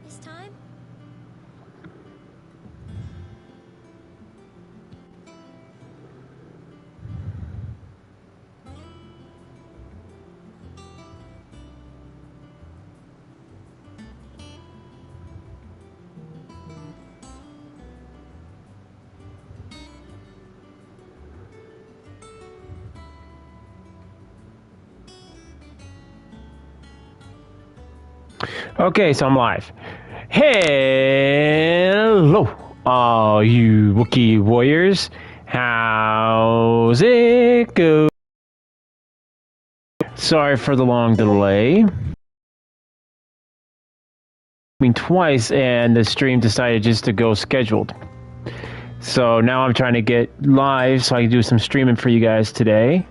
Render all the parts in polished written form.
this time? Okay, so I'm live. Hello, all you Wookiee warriors. How's it go? Sorry for the long delay. I mean, twice, and the stream decided just to go scheduled. So now I'm trying to get live so I can do some streaming for you guys today.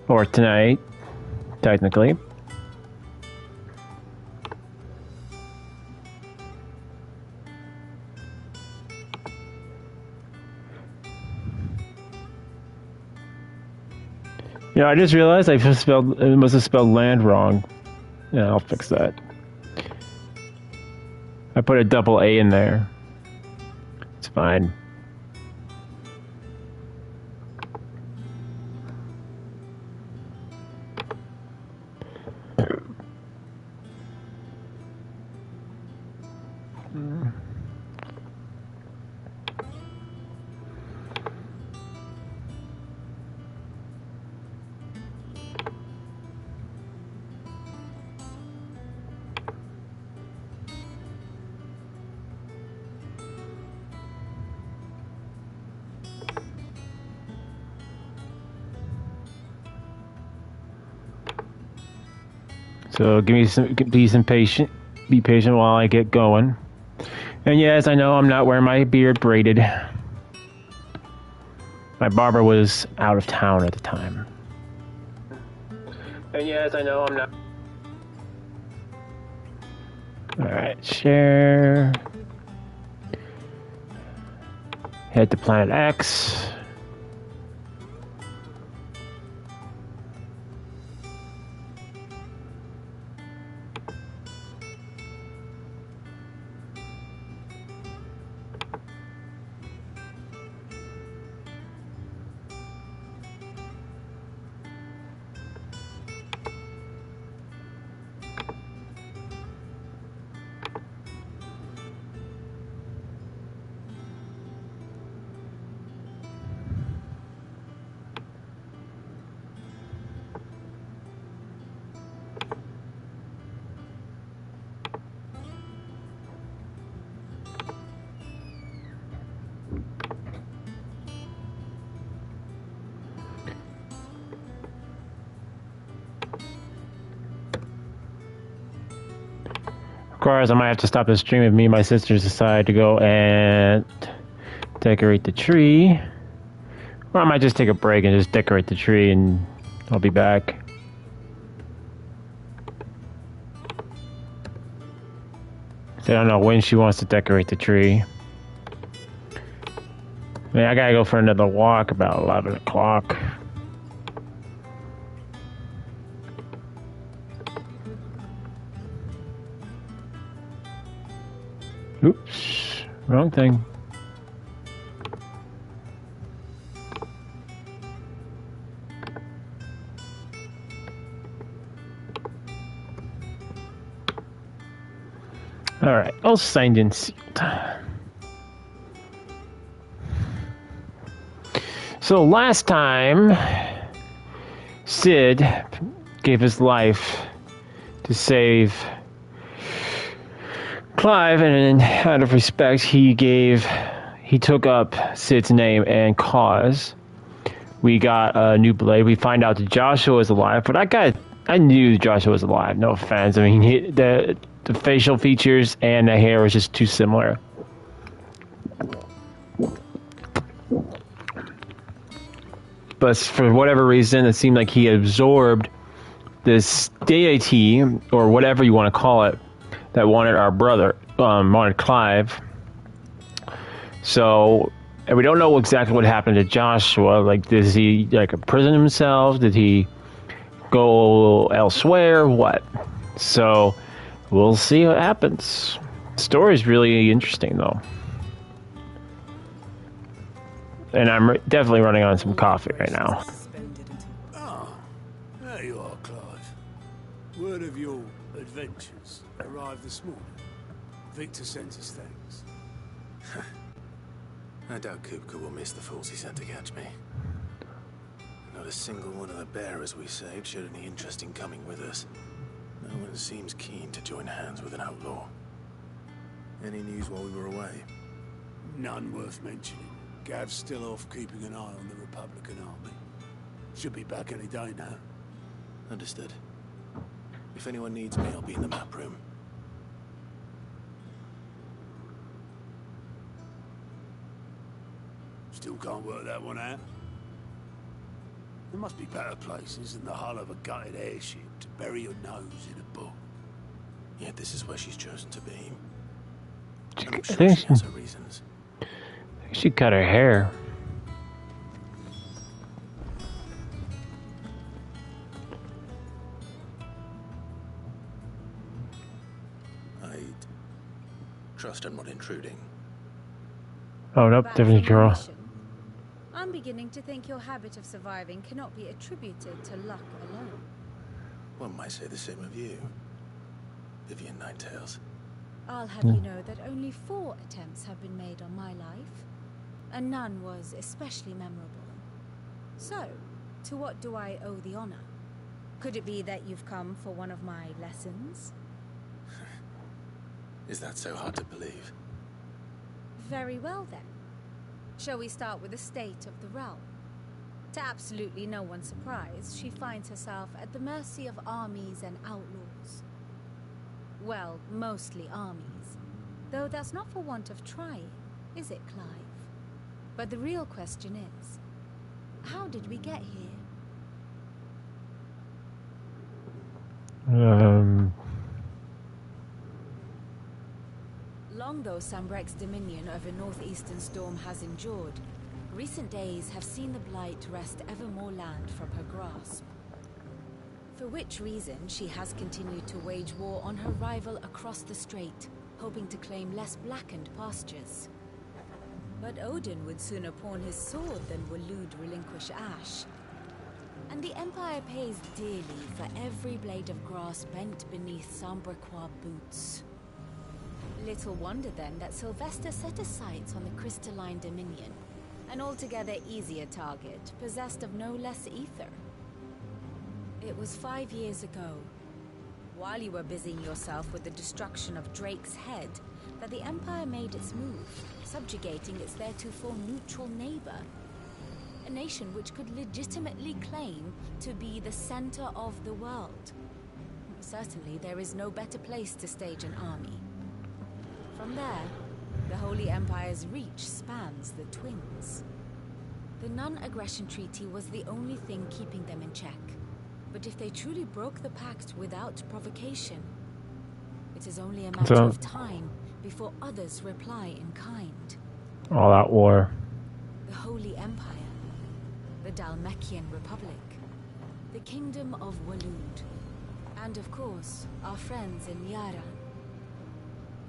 Or tonight, technically. Yeah, I just realized I must have spelled land wrong. Yeah, I'll fix that. I put a double A in there. It's fine. So be patient while I get going. And yes, I know I'm not wearing my beard braided. My barber was out of town at the time. And yes, I know I'm not. Alright, share. Head to Planet X. Of course, I might have to stop the stream if me and my sisters decide to go and decorate the tree. Or I might just take a break and just decorate the tree and I'll be back. So I don't know when she wants to decorate the tree. I mean, I gotta go for another walk about 11 o'clock. Oops, wrong thing. All right, all signed and sealed. So last time, Sid gave his life to save Clive, and out of respect, he took up Sid's name and cause. We got a new blade. We find out that Joshua is alive, but I knew Joshua was alive. No offense. I mean, the facial features and the hair was just too similar. But for whatever reason, it seemed like he absorbed this deity, or whatever you want to call it, that wanted our brother, wanted Clive. So, and we don't know exactly what happened to Joshua. Like, did he imprison himself? Did he go elsewhere? What? So, We'll see what happens. Story's really interesting, though. And I'm definitely running on some coffee right now. Ah, there you are, Clive. Word of your adventures arrived this morning. Victor sends his thanks. I doubt Kupka will miss the fools he sent to catch me. Not a single one of the bearers we saved showed any interest in coming with us. No one seems keen to join hands with an outlaw. Any news while we were away? None worth mentioning. Gav's still off keeping an eye on the Republican army. Should be back any day now. Understood. If anyone needs me, I'll be in the map room. Still can't work that one out. There must be better places than the hull of a gutted airship to bury your nose in a book. Yet this is where she's chosen to be. I I'm sure think she has her reasons. she cut her hair. I trust I'm not intruding. Oh, nope, different girl. I'm beginning to think your habit of surviving cannot be attributed to luck alone. One might say the same of you, Vivian Ninetails. I'll have you know that only 4 attempts have been made on my life, and none was especially memorable. So, to what do I owe the honor? Could it be that you've come for one of my lessons? Is that so hard to believe? Very well then. Shall we start with the state of the realm? To absolutely no one's surprise, she finds herself at the mercy of armies and outlaws. Well, mostly armies. Though that's not for want of trying, is it, Clive? But the real question is, how did we get here? Long though Sambrek's dominion over northeastern Storm has endured, recent days have seen the Blight wrest ever more land from her grasp. For which reason she has continued to wage war on her rival across the strait, hoping to claim less blackened pastures. But Odin would sooner pawn his sword than Waloed relinquish Ash. And the Empire pays dearly for every blade of grass bent beneath Sambrequois boots. Little wonder then that Sylvester set his sights on the crystalline dominion, an altogether easier target, possessed of no less ether. It was 5 years ago, while you were busying yourself with the destruction of Drake's head, that the Empire made its move, subjugating its theretofore neutral neighbor. A nation which could legitimately claim to be the center of the world. Certainly there is no better place to stage an army. From there, the Holy Empire's reach spans the Twins. The non-aggression treaty was the only thing keeping them in check. But if they truly broke the pact without provocation, it is only a matter of time before others reply in kind. All out war. The Holy Empire, the Dalmekian Republic, the Kingdom of Waloed, and of course, our friends in Yaran.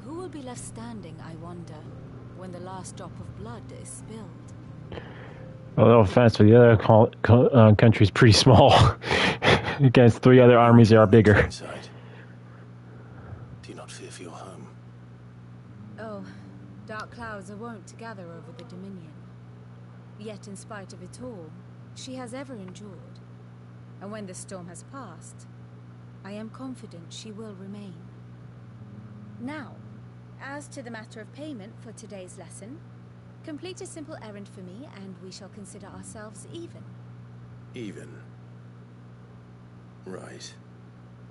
Who will be left standing, I wonder, when the last drop of blood is spilled? Well, no offense, but the other country's pretty small. Against 3 other armies that are bigger. Inside. Do you not fear for your home? Oh, dark clouds are wont to gather over the Dominion. Yet in spite of it all, she has ever endured. And when the storm has passed, I am confident she will remain. Now, as to the matter of payment for today's lesson, complete a simple errand for me and we shall consider ourselves even. Even? Right.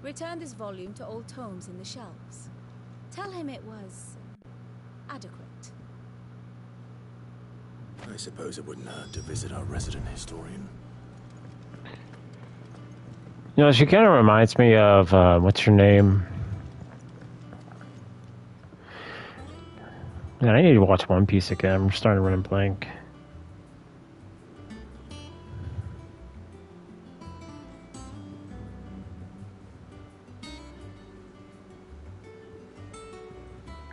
Return this volume to old tomes in the shelves. Tell him it was adequate. I suppose it wouldn't hurt to visit our resident historian. You know, she kind of reminds me of, what's her name? Man, I need to watch One Piece again. I'm starting to run a blank.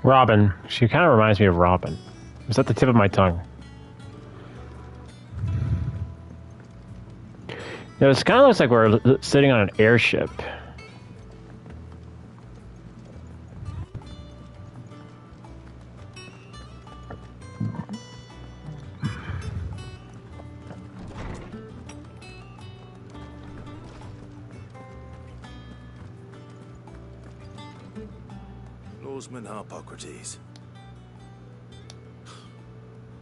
Robin. She kind of reminds me of Robin. It's at the tip of my tongue. You know, it kind of looks like we're sitting on an airship. Lawsman Harpocrates.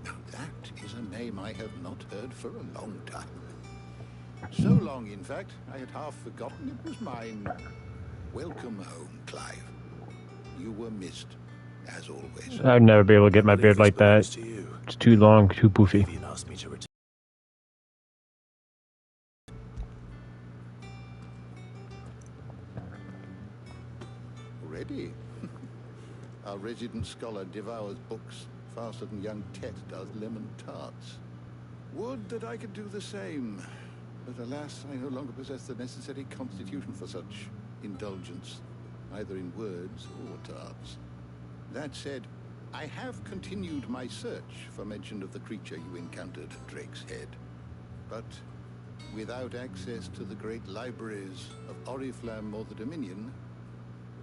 That is a name I have not heard for a long time. So long, in fact, I had half forgotten it was mine. Welcome home, Clive. You were missed, as always. I'd never be able to get my beard like that. To you. It's too long, too poofy. Vivian asked me to return. Already? Our resident scholar devours books faster than young Tet does lemon tarts. Would that I could do the same. But alas, I no longer possess the necessary constitution for such indulgence, either in words or tarts. That said, I have continued my search for mention of the creature you encountered at Drake's Head. But without access to the great libraries of Oriflamme or the Dominion,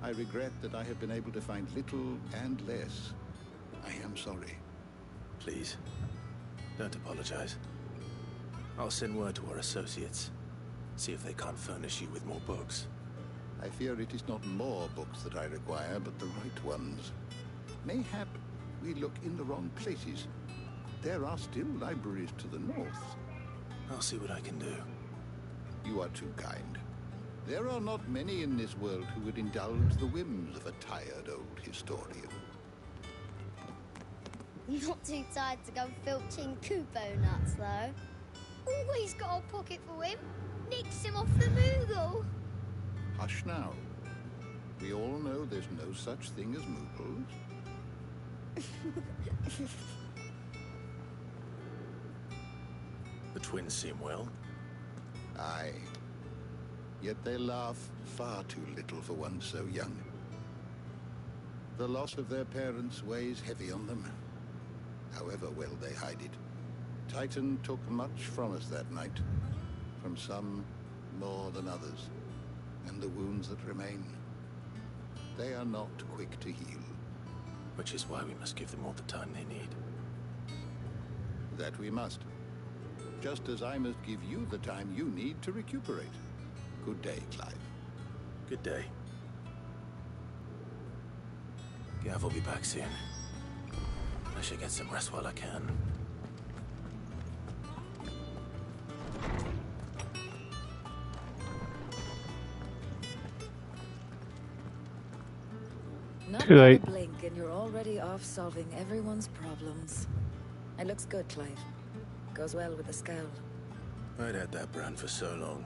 I regret that I have been able to find little and less. I am sorry. Please, don't apologize. I'll send word to our associates. See if they can't furnish you with more books. I fear it is not more books that I require, but the right ones. Mayhap we look in the wrong places. There are still libraries to the north. I'll see what I can do. You are too kind. There are not many in this world who would indulge the whims of a tired old historian. Not too tired to go filching Kupo nuts, though. Always got a pocket for him. Nicks him off the Moogle. Hush now. We all know there's no such thing as Moogles. The twins seem well. Aye. Yet they laugh far too little for one so young. The loss of their parents weighs heavy on them, however well they hide it. Titan took much from us that night, from some more than others, and the wounds that remain, they are not quick to heal. Which is why we must give them all the time they need. That we must. Just as I must give you the time you need to recuperate. Good day, Clive. Good day. Gav will be back soon. I should get some rest while I can. Not Too late. a blink and you're already off solving everyone's problems. It looks good, Clive. Goes well with the scowl. I'd had that brand for so long.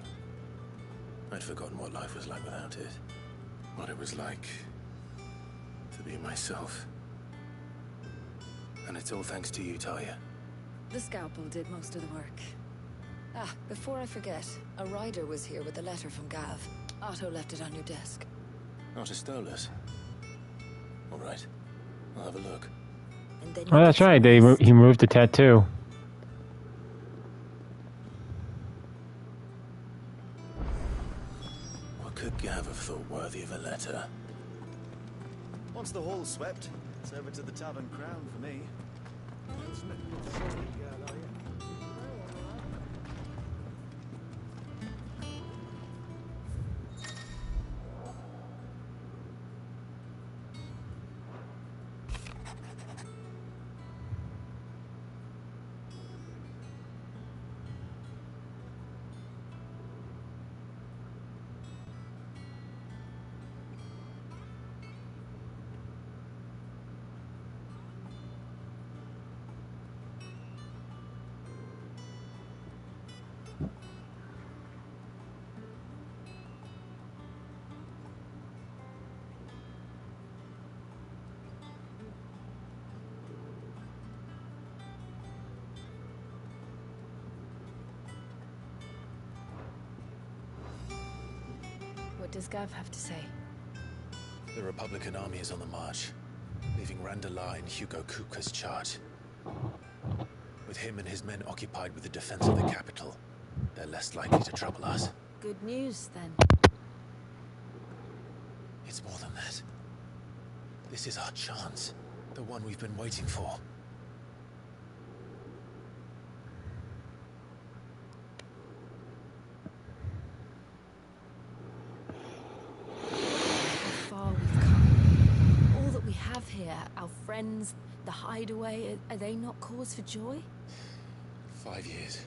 I'd forgotten what life was like without it. What it was like to be myself. And it's all thanks to you, Talia. The scalpel did most of the work. Ah, before I forget, a rider was here with a letter from Gav. Otto left it on your desk. Not a Stolas. All right, I'll have a look. And then Oh, that's right. He removed the tattoo. What could Gav have thought worthy of a letter? Once the hall's swept, it's over to the Tavern Crown for me. What does Gav have to say? The Republican army is on the march. leaving Randalar in Hugo Kupka's charge. With him and his men occupied with the defense of the capital, they're less likely to trouble us. Good news, then. It's more than that. This is our chance. The one we've been waiting for. Here, our friends, the hideaway, are they not cause for joy? 5 years.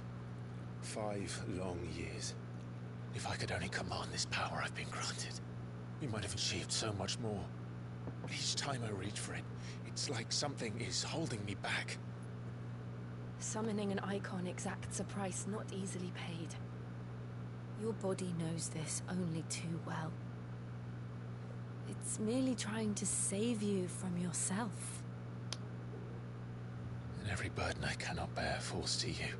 5 long years. If I could only command this power I've been granted, we might have achieved so much more. But each time I reach for it, it's like something is holding me back. Summoning an icon exacts a price not easily paid. Your body knows this only too well. It's merely trying to save you from yourself. And every burden I cannot bear falls to you.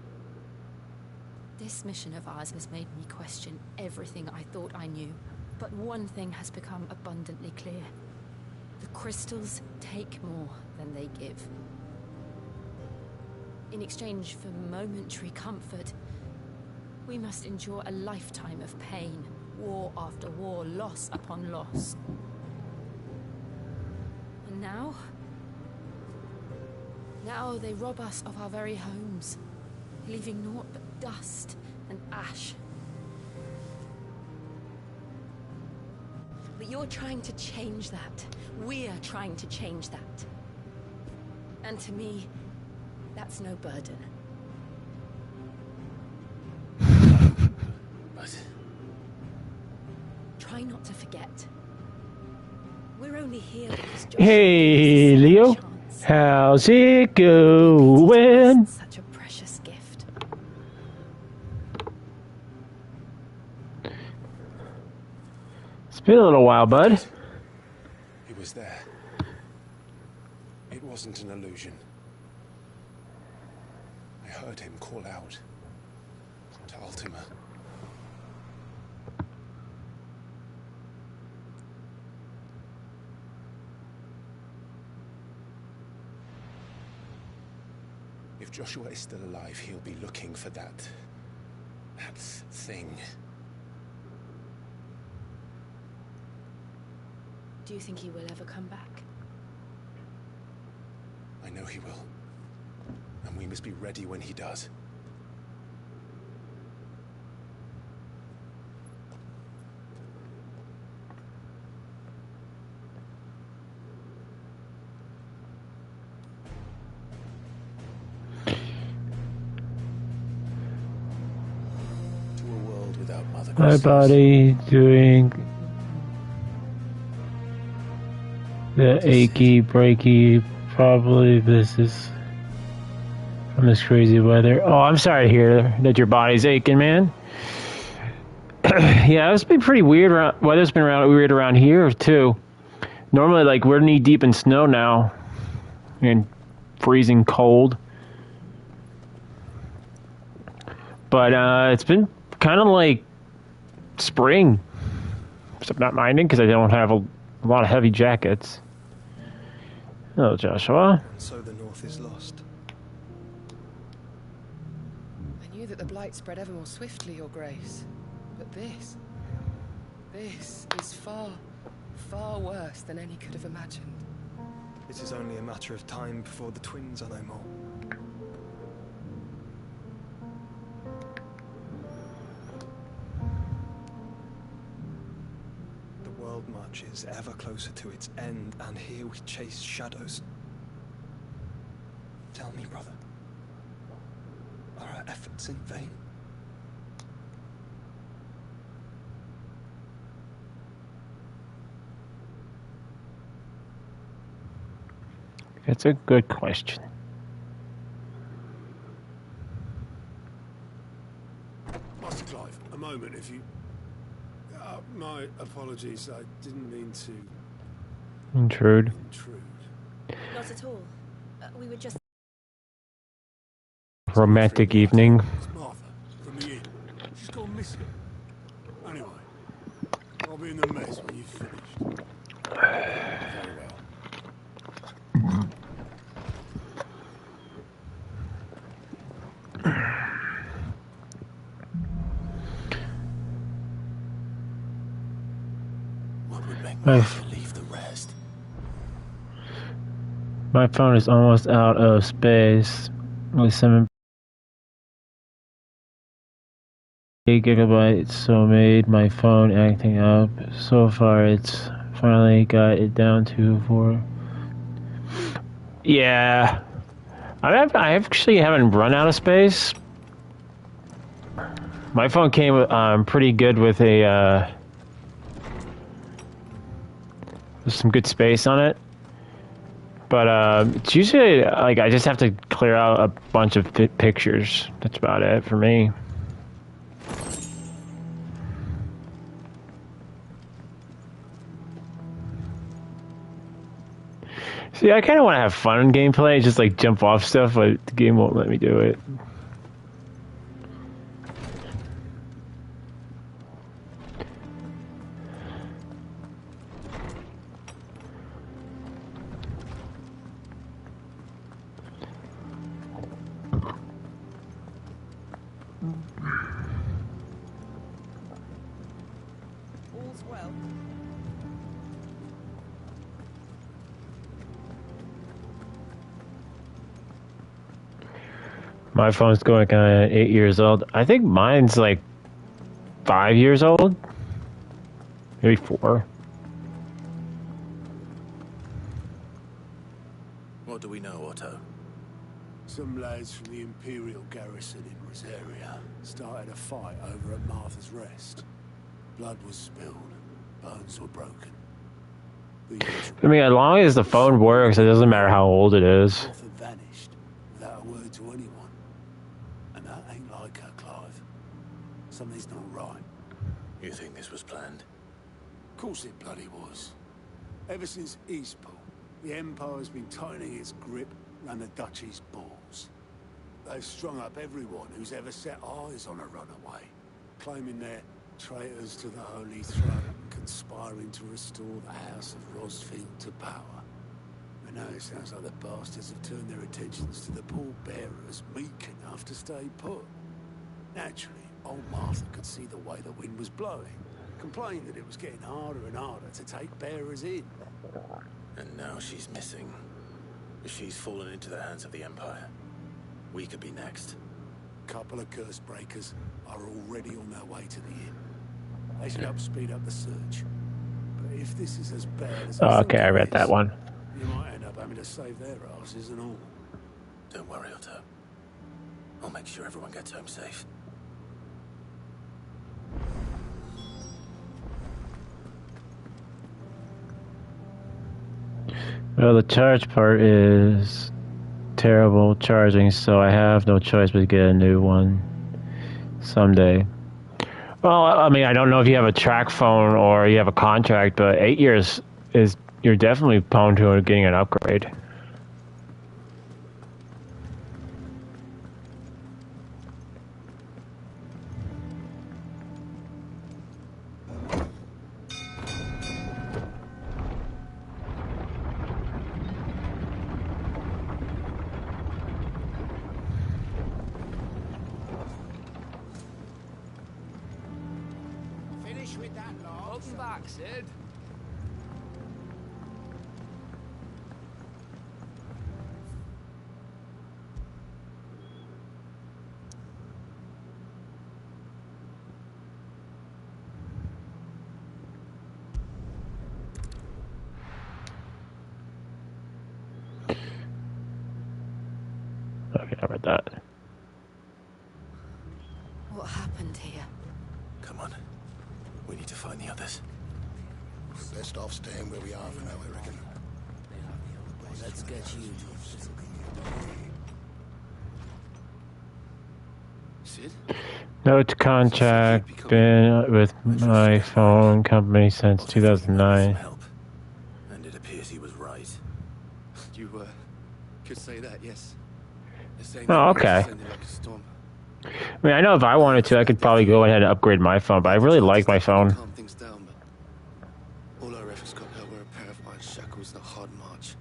This mission of ours has made me question everything I thought I knew. But one thing has become abundantly clear. The crystals take more than they give. In exchange for momentary comfort, we must endure a lifetime of pain, war after war, loss upon loss. And now they rob us of our very homes, leaving naught but dust and ash. But you're trying to change that. We're trying to change that. And to me, that's no burden. But... try not to forget. We're only here because Hey, Leo. How's it going? Such a precious gift. It's been a little while, bud. He was there. It wasn't an illusion. I heard him call out to Ultima. If Joshua is still alive, he'll be looking for that thing. Do you think he will ever come back? I know he will. And we must be ready when he does. My body doing the achy, breaky, probably this is from this crazy weather. Oh, I'm sorry to hear that your body's aching, man. Yeah, it's been pretty weird. Weather's been weird around here, too. Normally, like, we're knee-deep in snow now. And freezing cold. But, it's been kind of like spring. So I'm not minding because I don't have a lot of heavy jackets. Hello, Joshua. And so the north is lost. I knew that the blight spread ever more swiftly, Your Grace. But this is far, far worse than any could have imagined. It is only a matter of time before the twins are no more. The world marches ever closer to its end, and here we chase shadows. Tell me, brother, are our efforts in vain? That's a good question. Master Clive, a moment, if you... my apologies, I didn't mean to... Intrude. Not at all. We were just... Romantic evening. It's Martha, from the inn. She's gone missing. Anyway, I'll be in the mess when you've finished. Very well. Leave the rest. My phone is almost out of space. With 7 gigabytes, so made my phone acting up. So far, it's finally got it down to 4. Yeah, I actually haven't run out of space. My phone came pretty good with a with some good space on it. But it's usually like I just have to clear out a bunch of pictures. That's about it for me. See, I kind of want to have fun in gameplay, just like jump off stuff, but the game won't let me do it. All's well. My phone's going kind of 8 years old. I think mine's like 5 years old, maybe 4. What do we know, Otto? Some lads from the Imperial garrison in Rosaria started a fight over at Martha's Rest. Blood was spilled, bones were broken. I mean, as long as the phone works, it doesn't matter how old it is. Martha vanished without a word to anyone. And that ain't like her, Clive. Something's not right. You think this was planned? Of course it bloody was. Ever since Eastpool, the Empire's been tightening its grip around the Duchy's balls. They've strung up everyone who's ever set eyes on a runaway, claiming they're traitors to the Holy Throne, conspiring to restore the House of Rosfield to power. And now it sounds like the bastards have turned their attentions to the pallbearers meek enough to stay put. Naturally, old Martha could see the way the wind was blowing, complained that it was getting harder and harder to take bearers in. And now she's missing. She's fallen into the hands of the Empire. We could be next. Couple of curse breakers are already on their way to the inn. They should help speed up the search. But if this is as bad as Okay, I read that one. You might end up having to save their asses and all. Don't worry, Otto. I'll make sure everyone gets home safe. Well, the charge part is terrible charging, so I have no choice but to get a new one someday. Well, I mean, I don't know if you have a track phone or you have a contract, but 8 years is, you're definitely prone to getting an upgrade. Welcome back, Sid. Okay, I read that. What happened here? Come on. We need to find the others. Best off staying where we are for now, I reckon. Let's get you to Sid? No contract, been with my phone company since 2009. Help. And it appears he was right. You could say that, yes. Oh, okay. I mean, I know if I wanted to, I could probably go ahead and upgrade my phone, but I really like my phone. Calm things down, but all our efforts got nowhere. A pair of iron shackles and a hard march.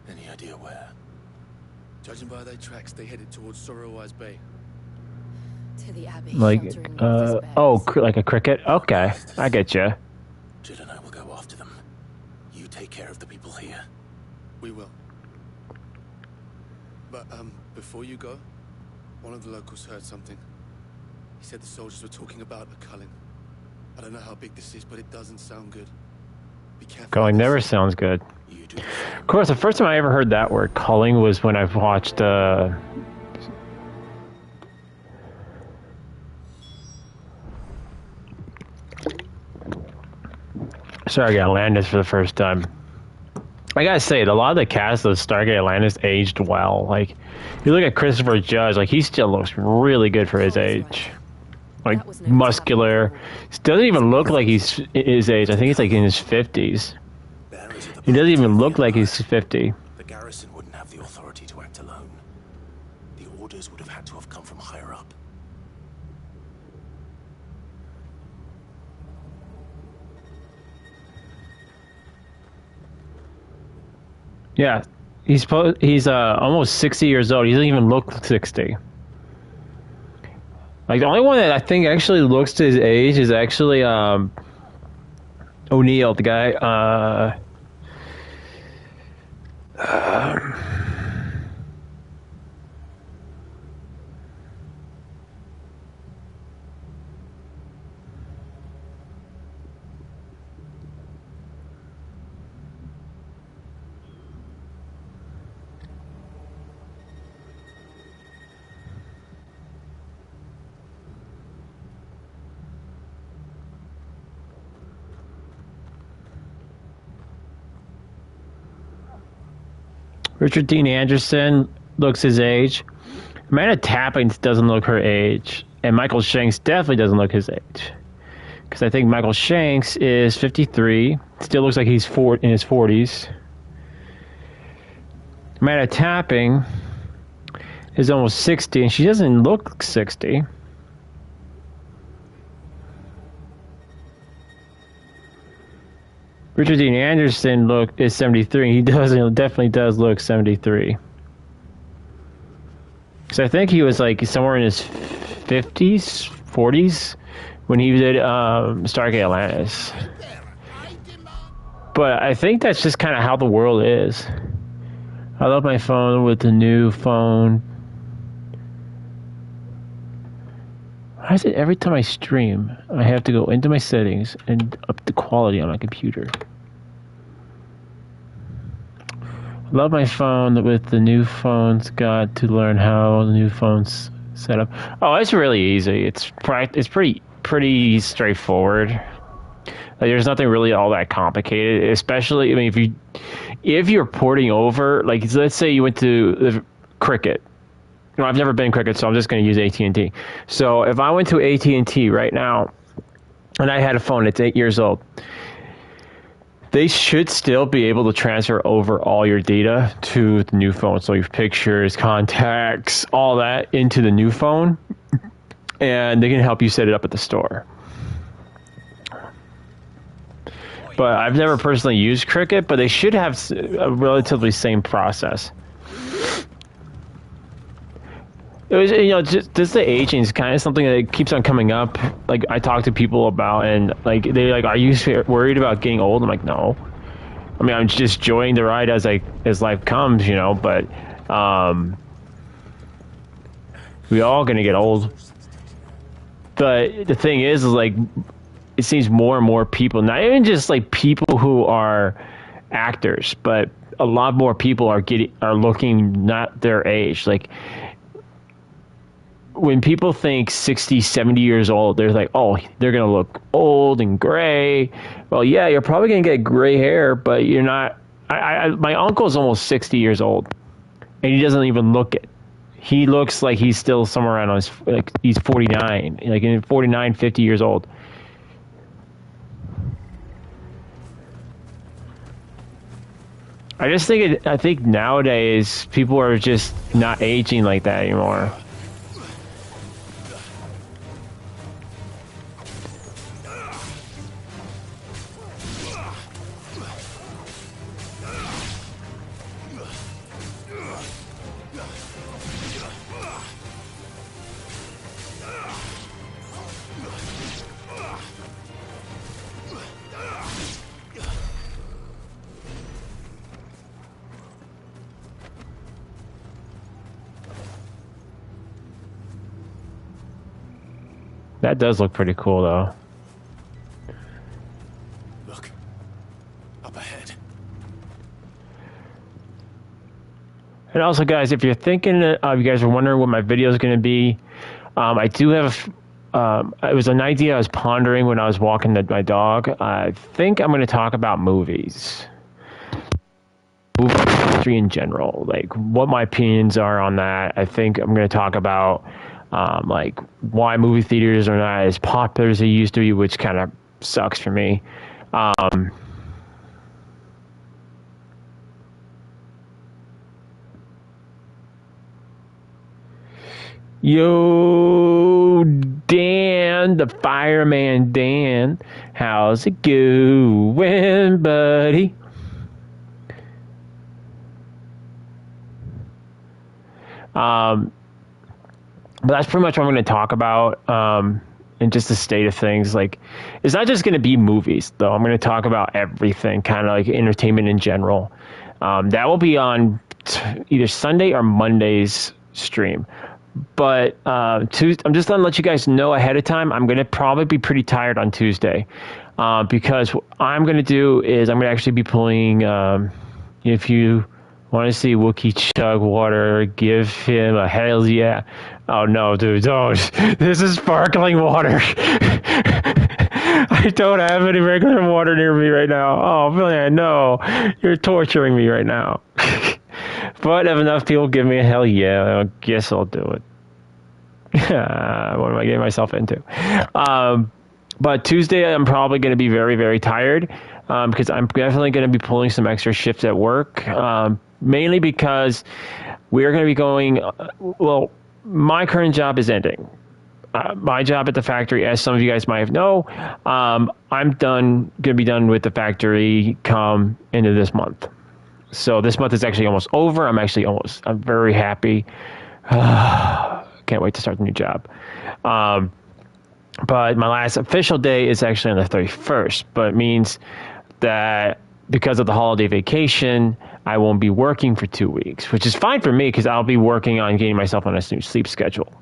Any idea where? Judging by their tracks, they headed towards Sorrowwise Bay. To the Abbey, Like, sheltering Martha's oh, bears. like a cricket? Okay, I get you. Jill and I will go after them. care of the people here. We will. But, before you go, one of the locals heard something. He said the soldiers were talking about a culling. I don't know how big this is, but it doesn't sound good. Be careful. Culling never sounds good. Of course, the first time I ever heard that word, culling, was when I've watched, Stargate Atlantis for the first time. I gotta say, a lot of the cast of Stargate Atlantis aged well. Like, you look at Christopher Judge, like, he still looks really good for his age. Like, muscular. He doesn't even look like he's his age. I think he's like in his 50s. He doesn't even look like he's 50. The garrison wouldn't have the authority to act alone. The orders would have had to have come from higher up. Yeah, he's almost 60 years old. He doesn't even look 60. Like, the only one that I think actually looks to his age is actually O'Neill, the guy. Richard Dean Anderson looks his age. Amanda Tapping doesn't look her age. And Michael Shanks definitely doesn't look his age. Because I think Michael Shanks is 53. Still looks like he's in his 40s. Amanda Tapping is almost 60, and she doesn't look 60. Richard Dean Anderson is 73. He definitely does look 73. Because I think he was like somewhere in his 50s, 40s when he did Stargate Atlantis. But I think that's just kind of how the world is. I love my phone with the new phone. Why is it every time I stream, I have to go into my settings and up the quality on my computer? I love my phone with the new phone's got to learn how the new phone's set up. Oh, it's really easy. It's pretty straightforward. Like, there's nothing really all that complicated. Especially, I mean, if you're porting over, like, let's say you went to Cricket. You know, I've never been Cricket, so I'm just going to use AT&T. So if I went to AT&T right now, and I had a phone that's 8 years old, they should still be able to transfer over all your data to the new phone. So your pictures, contacts, all that into the new phone, and they can help you set it up at the store. But I've never personally used Cricket, but they should have a relatively same process. It was, you know, just the aging is kind of something that keeps on coming up. Like, I talk to people about, and like, they're like, "Are you worried about getting old?" I'm like, "No. I mean, I'm just enjoying the ride as life comes, you know." But we all gonna get old. But the thing is like, it seems more and more people, not even just like people who are actors, but a lot more people are looking not their age. Like, when people think 60, 70 years old, they're like, oh, they're going to look old and gray. Well, yeah, you're probably going to get gray hair, but you're not. My uncle's almost 60 years old, and he doesn't even look it. He looks like he's still somewhere around he's 49, like in 49, 50 years old. I think nowadays people are just not aging like that anymore. That does look pretty cool, though. Look. Up ahead. And also, guys, if you're thinking, you guys are wondering what my video is going to be, I do have, it was an idea I was pondering when I was walking my dog. I think I'm going to talk about movies. Movie industry in general, like what my opinions are on that. I think I'm going to talk about like why movie theaters are not as popular as they used to be, which kind of sucks for me. Yo, Dan, the fireman Dan, how's it going, buddy? But that's pretty much what I'm going to talk about, and just the state of things. Like, it's not just going to be movies, though. I'm going to talk about everything, kind of like entertainment in general. That will be on either Sunday or Monday's stream. But I'm just going to let you guys know ahead of time, I'm going to probably be pretty tired on Tuesday, because what I'm going to do is I'm going to actually be pulling, if you want to see Wookiee chug water, give him a hell yeah. Oh no, dude, don't. This is sparkling water. I don't have any regular water near me right now. Oh man, no. You're torturing me right now. But if enough people give me a hell yeah, I guess I'll do it. What am I getting myself into? But Tuesday, I'm probably going to be very, very tired, because I'm definitely going to be pulling some extra shifts at work, mainly because we're going to be going, well, my current job is ending. My job at the factory, as some of you guys might know, I'm going to be done with the factory come into this month. So this month is actually almost over. I'm very happy. Can't wait to start the new job. But my last official day is actually on the 31st, but it means that because of the holiday vacation, I won't be working for 2 weeks, which is fine for me because I'll be working on getting myself on a new sleep schedule.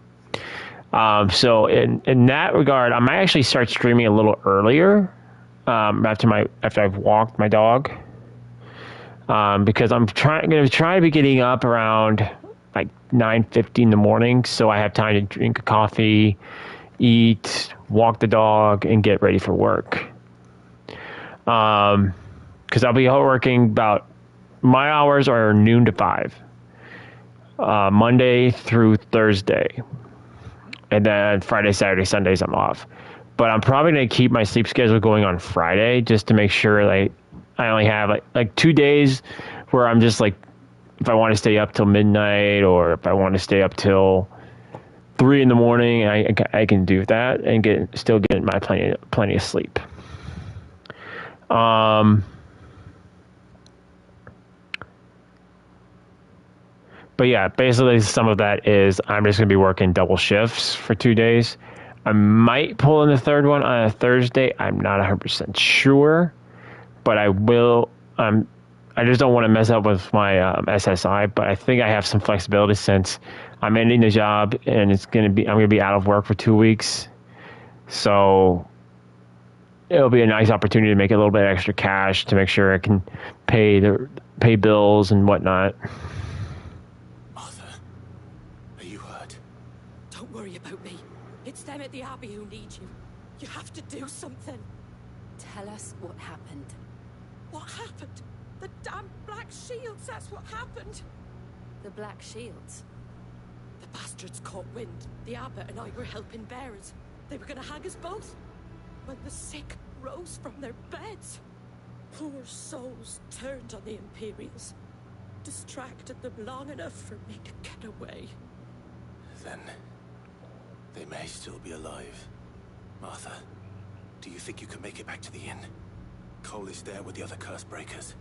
So in that regard, I might actually start streaming a little earlier after I've walked my dog, because I'm going to try to be getting up around like 9:50 in the morning, so I have time to drink a coffee, eat, walk the dog, and get ready for work. Because I'll be working about, my hours are noon to 5, Monday through Thursday, and then Friday, Saturday, Sundays I'm off. But I'm probably going to keep my sleep schedule going on Friday just to make sure like I only have like 2 days where I'm just like, if I want to stay up till midnight or if I want to stay up till 3 in the morning, I can do that and still get my plenty of sleep. But yeah, basically some of that is I'm just going to be working double shifts for 2 days. I might pull in the third one on a Thursday. I'm not 100% sure, but I will. I just don't want to mess up with my SSI, but I think I have some flexibility since I'm ending the job and I'm going to be out of work for 2 weeks. So it'll be a nice opportunity to make a little bit of extra cash to make sure I can pay bills and whatnot. Arthur, are you hurt? Don't worry about me. It's them at the Abbey who need you. You have to do something. Tell us what happened. What happened? The damn Black Shields, that's what happened. The Black Shields? The bastards caught wind. The Abbot and I were helping bearers. They were gonna hang us both. When the sick rose from their beds. Poor souls turned on the Imperials. Distracted them long enough for me to get away. Then they may still be alive. Martha, do you think you can make it back to the inn? Cole is there with the other curse breakers.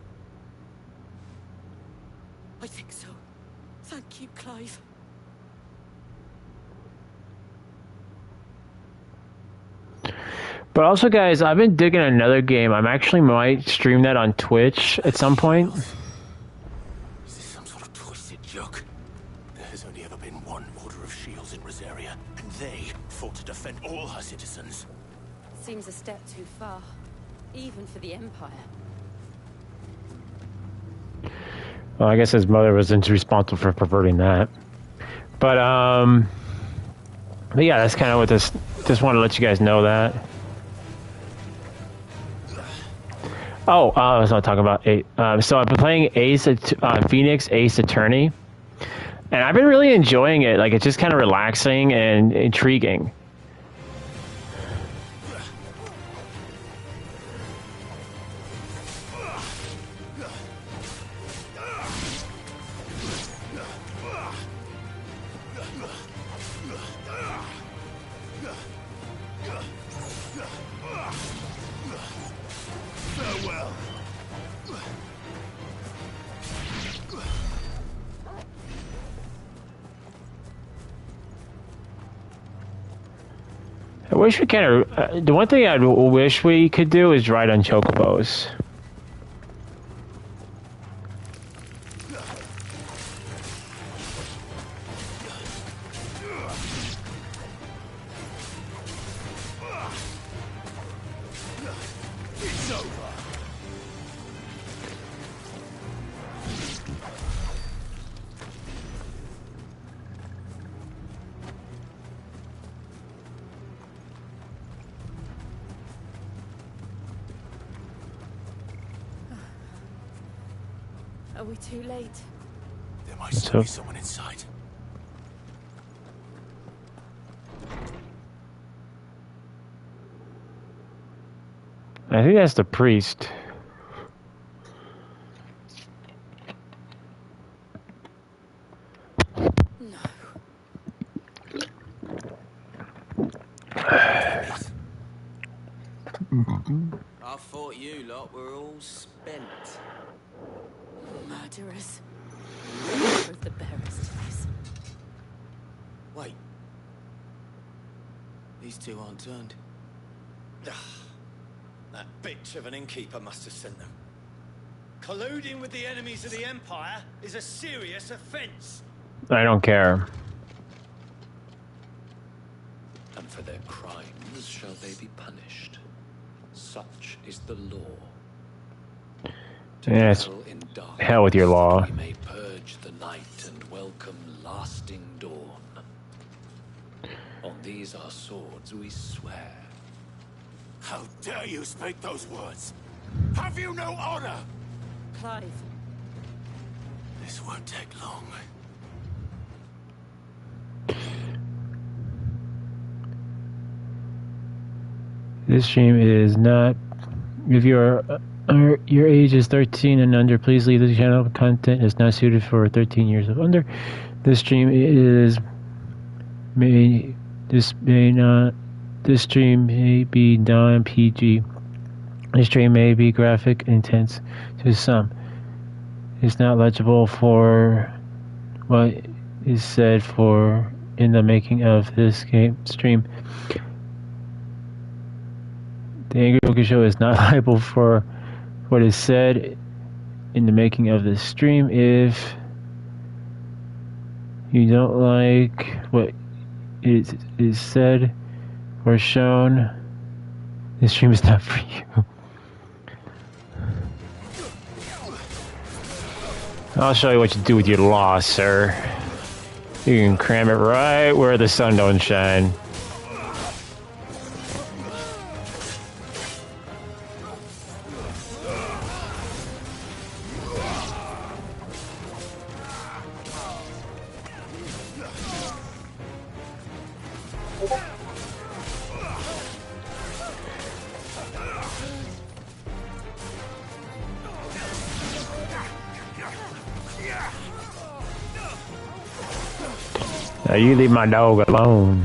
I think so. Thank you, Clive. But also, guys, I've been digging another game. I actually might stream that on Twitch at some point. Is this some sort of twisted joke? There has only ever been one Order of Shields in Rosaria, and they fought to defend all her citizens. Seems a step too far, even for the Empire. Well, I guess his mother was responsible for perverting that. But yeah, that's kind of what this. Just want to let you guys know that. Oh, I was not talking about so I've been playing Phoenix Ace Attorney, and I've been really enjoying it. Like, it's just kind of relaxing and intriguing. I wish we kind of... the one thing I wish we could do is ride on chocobos. Are we too late? There might still be someone inside. I think that's the priest. No. I thought you lot were all spent. Murderers. Prove the bearers to this. Wait. These two aren't turned. That bitch of an innkeeper must have sent them. Colluding with the enemies of the Empire is a serious offense. I don't care. And for their crimes shall they be punished. Such is the law. Yes. Hell with your law. We may purge the night and welcome lasting dawn. On these our swords we swear. How dare you speak those words? Have you no honor? Clive. This won't take long. This stream is not... If your age is 13 and under, please leave the channel. Content is not suited for 13 years of under. This stream This stream may be non-PG. This stream may be graphic intense to some. It's not legible for what is said for in the making of this stream. The Angry Wookiee Show is not liable for what is said in the making of this stream. If you don't like what is said or shown, this stream is not for you. I'll show you what you do with your law, sir. You can cram it right where the sun don't shine. Now you leave my dog alone.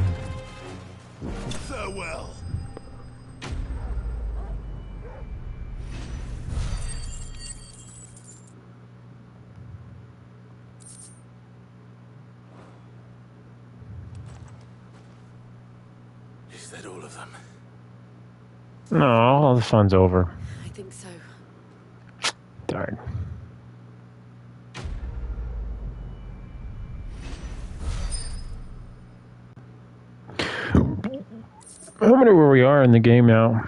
Farewell. Is that all of them? No, all the fun's over. I think so. Darn. I wonder where we are in the game now.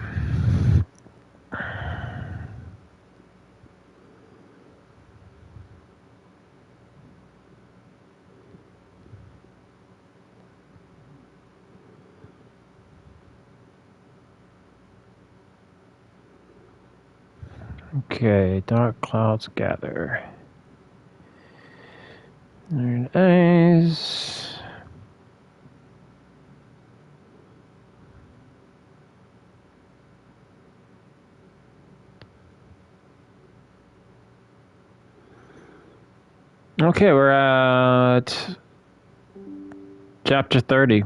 Okay, dark clouds gather. There it is. Okay, we're at chapter 30.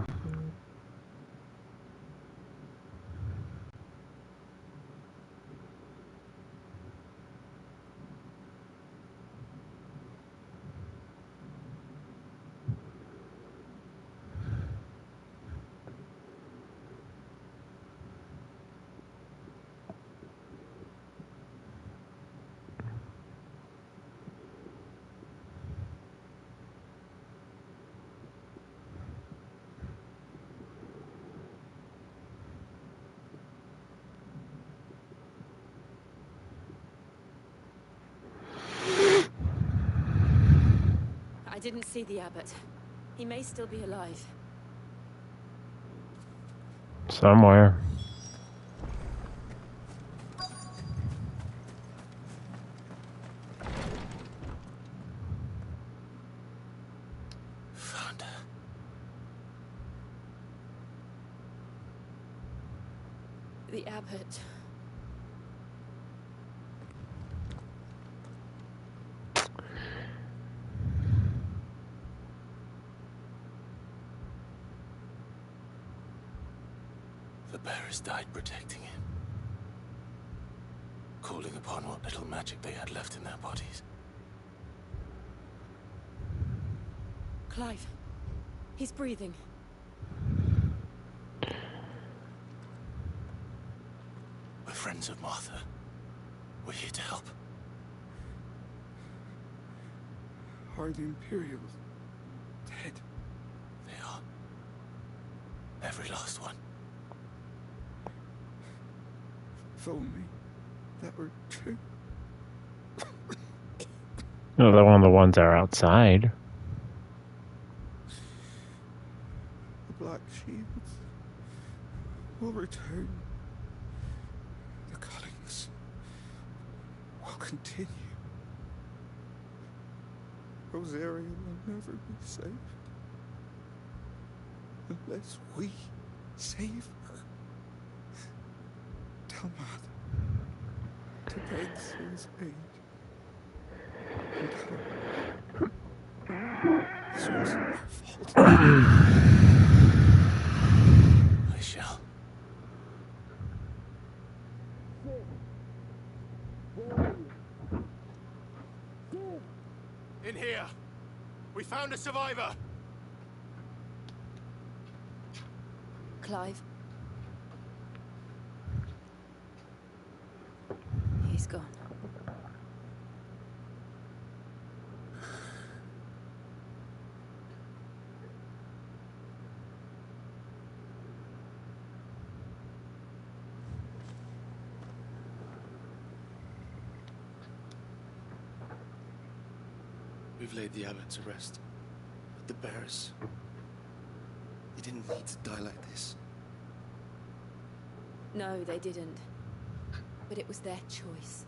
I didn't see the abbot. He may still be alive. Somewhere. Found her. The abbot. The bearers died protecting him. Calling upon what little magic they had left in their bodies. Clive. He's breathing. We're friends of Martha. We're here to help. Are the Imperials dead? They are. Every last one. If only that were true. No, they're one of the ones that are outside. The Black Shields will return. The Cullings will continue. Rosaria will never be saved unless we save her. Tell Mother to beg Sin's aid. And tell her this wasn't her fault. I shall. In here! We found a survivor! Clive. He's gone. We've laid the abbot to rest. But the bearers... They didn't need to die like this. No, they didn't. But it was their choice.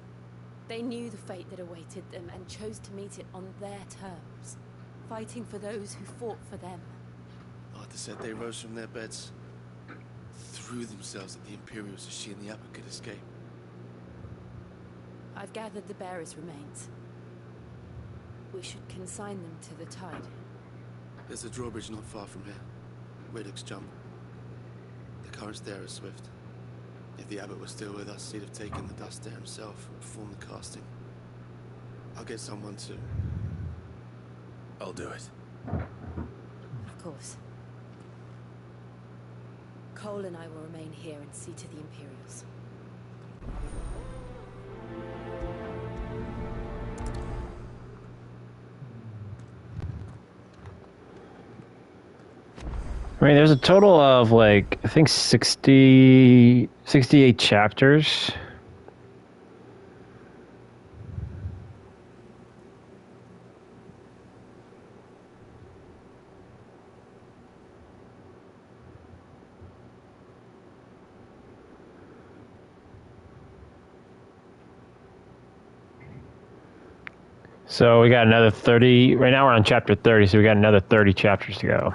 They knew the fate that awaited them and chose to meet it on their terms, fighting for those who fought for them. Arthur said they rose from their beds, threw themselves at the Imperials so she and the abbot could escape. I've gathered the bearers' remains. We should consign them to the tide. There's a drawbridge not far from here. Redux jump. The currents there are swift. If the abbot was still with us, he'd have taken the dust there himself and performed the casting. I'll get someone to... I'll do it. Of course. Cole and I will remain here and see to the Imperials. I mean, there's a total of, like, I think 68 chapters. So we got another 30. Right now we're on chapter 30, so we got another 30 chapters to go.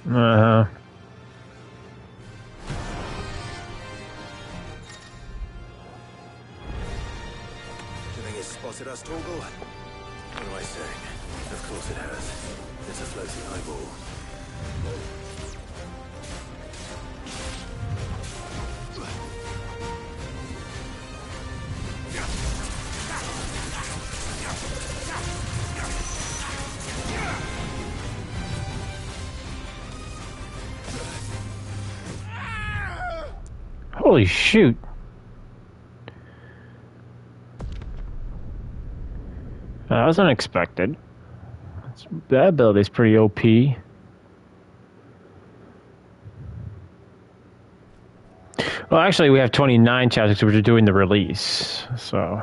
Uh-huh. Do you think it's spotted us, Torgal? What am I saying? Of course it has. It's a floating eyeball. Holy shoot. That was unexpected. That ability's pretty OP. Well, actually, we have 29 chapters, which are doing the release, so...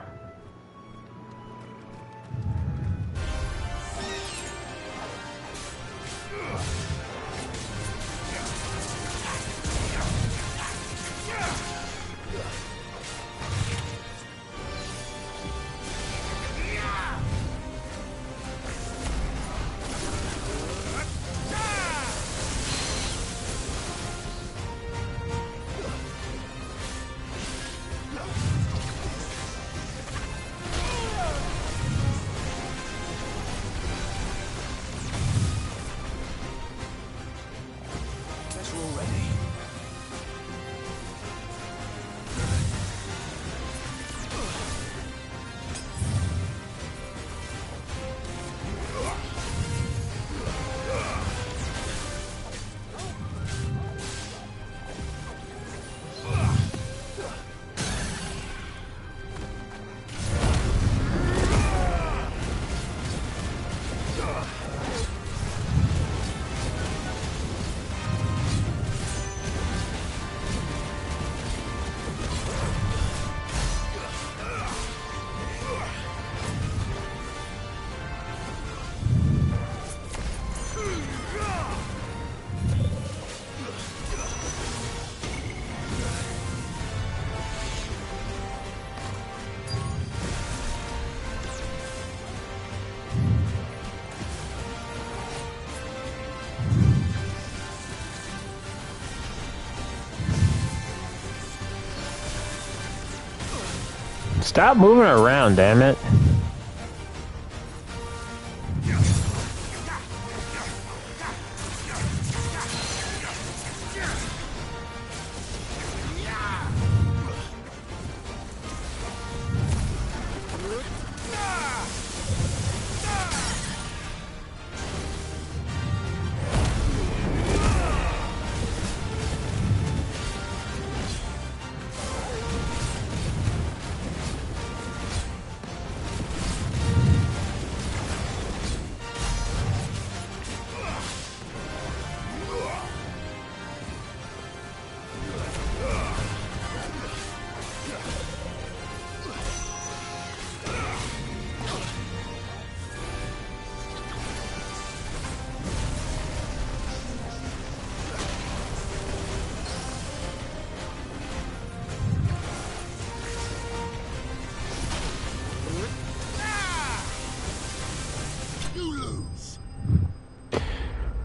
Stop moving around, damn it.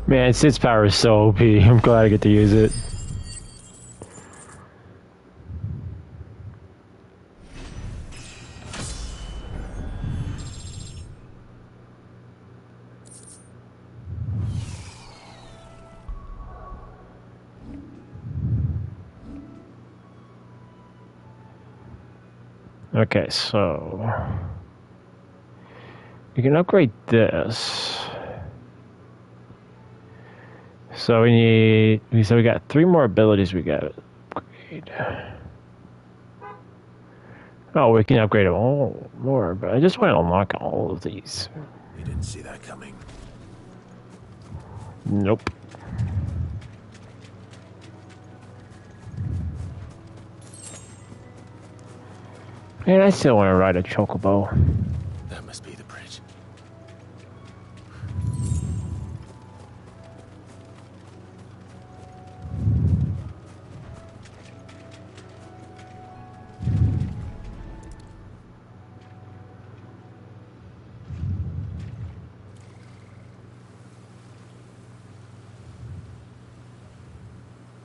Man, Sid's power is so OP. I'm glad I get to use it. Okay, so you can upgrade this. So we got 3 more abilities we got to upgrade. Oh, we can upgrade them all more, but I just want to unlock all of these. You didn't see that coming. Nope. Man, I still want to ride a chocobo. That must be the bridge.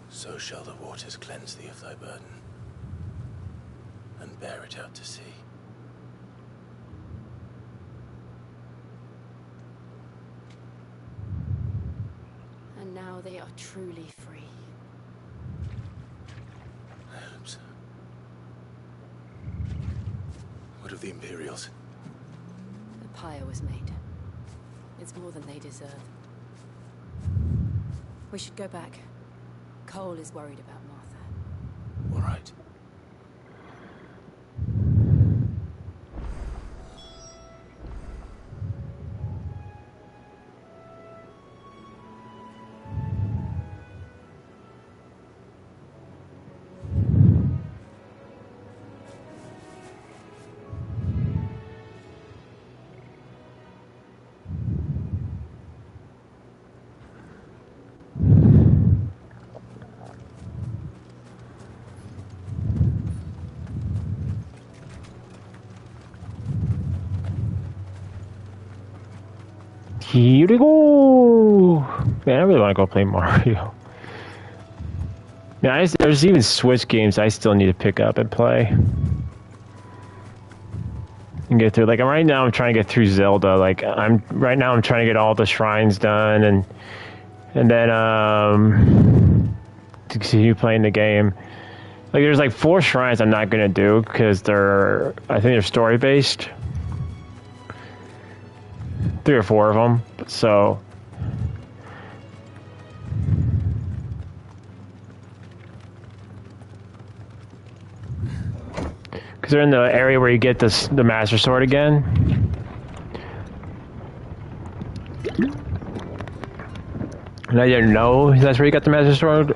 So shall the waters cleanse thee of thy burden, and bear it out to sea. And now they are truly free. I hope so. What of the Imperials? The pyre was made. It's more than they deserve. We should go back. Cole is worried about Martha. All right. Here we go! Man, I really want to go play Mario. Yeah, there's even Switch games I still need to pick up and play. And get through. Like, right now I'm trying to get through Zelda. Like, right now I'm trying to get all the shrines done and then to continue playing the game. Like, there's like 4 shrines I'm not gonna do because I think they're story based. 3 or 4 of them, so because they're in the area where you get the Master Sword again. And I didn't know that's where you got the Master Sword.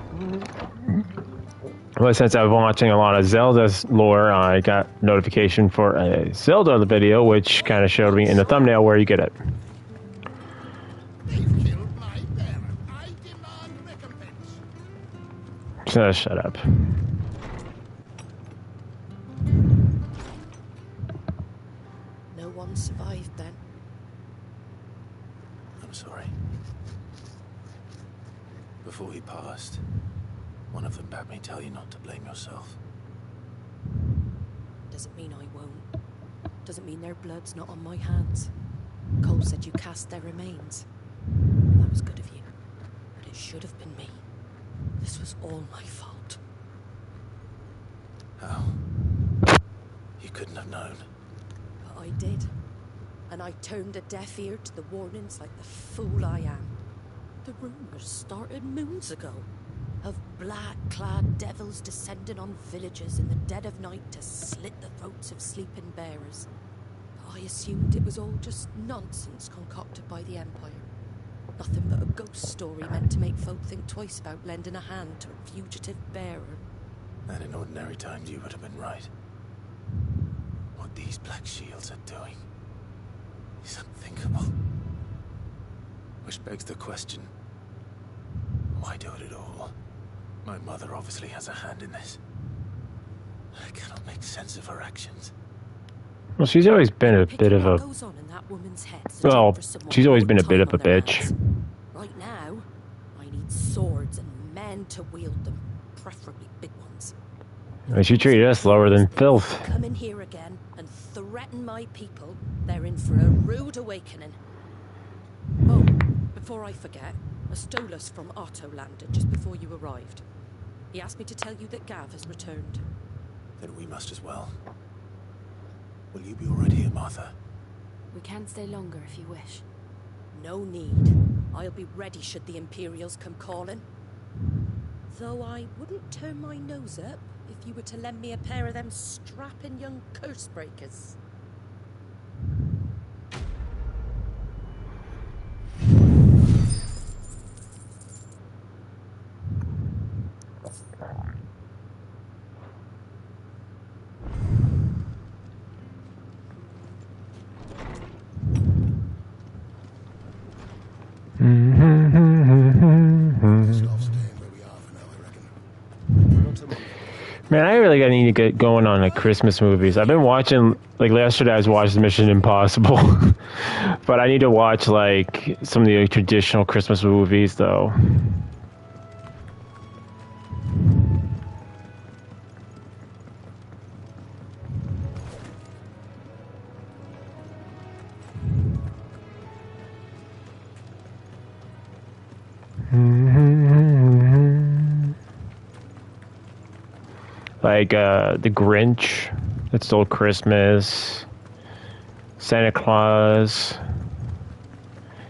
Well, since I've been watching a lot of Zelda's lore, I got notification for a Zelda video, which kind of showed me in the thumbnail where you get it. So shut up. No one survived then. I'm sorry. Before he passed, one of them bade me tell you not to blame yourself. Doesn't mean I won't. Doesn't mean their blood's not on my hands. Cole said you cast their remains. That was good of you. But it should have been me. This was all my fault. How? You couldn't have known. But I did. And I turned a deaf ear to the warnings like the fool I am. The rumors started moons ago. Of black-clad devils descending on villages in the dead of night to slit the throats of sleeping bearers. I assumed it was all just nonsense concocted by the Empire. Nothing but a ghost story meant to make folk think twice about lending a hand to a fugitive bearer. And in ordinary times you would have been right. What these Black Shields are doing is unthinkable. Which begs the question, why do it at all? My mother obviously has a hand in this. I cannot make sense of her actions. Well, she's always been a bit of a... Well, she's always been a bit of a bitch. Right now, I need swords and men to wield them, preferably big ones. She treated us lower than filth. Come in here again and threaten my people, they're in for a rude awakening. Oh, before I forget, a Stolas from Otto landed just before you arrived. He asked me to tell you that Gav has returned. Then we must as well. Will you be all right here, Martha? We can stay longer if you wish. No need. I'll be ready should the Imperials come calling. Though I wouldn't turn my nose up if you were to lend me a pair of them strapping young curse breakers. Man, I really need to get going on like Christmas movies. I've been watching, like yesterday I was watching Mission Impossible. But I need to watch like some of the traditional Christmas movies though. Like The Grinch That Stole Christmas, Santa Claus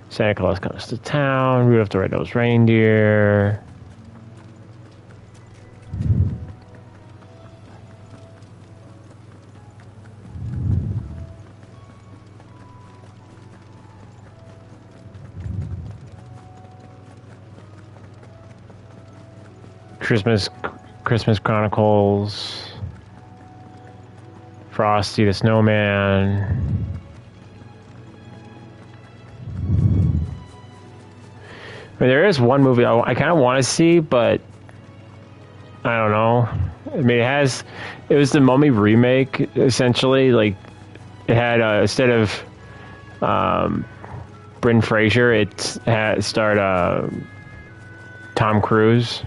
Comes to Town, Rudolph the Red-Nosed Reindeer. Christmas Chronicles, Frosty the Snowman. I mean, there is one movie I kind of want to see, but I don't know. I mean, it was the Mummy remake, essentially. Like, it had, instead of Brendan Fraser, it starred Tom Cruise.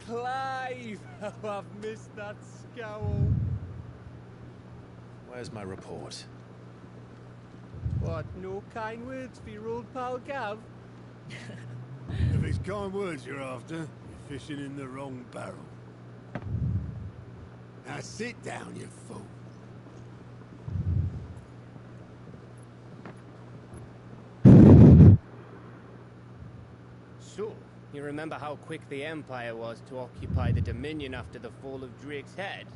Clive! Oh, I've missed that scowl. Where's my report? What, no kind words for your old pal Gav? If it's kind words you're after, you're fishing in the wrong barrel. Now sit down, you fool. So, you remember how quick the Empire was to occupy the Dominion after the fall of Drake's Head?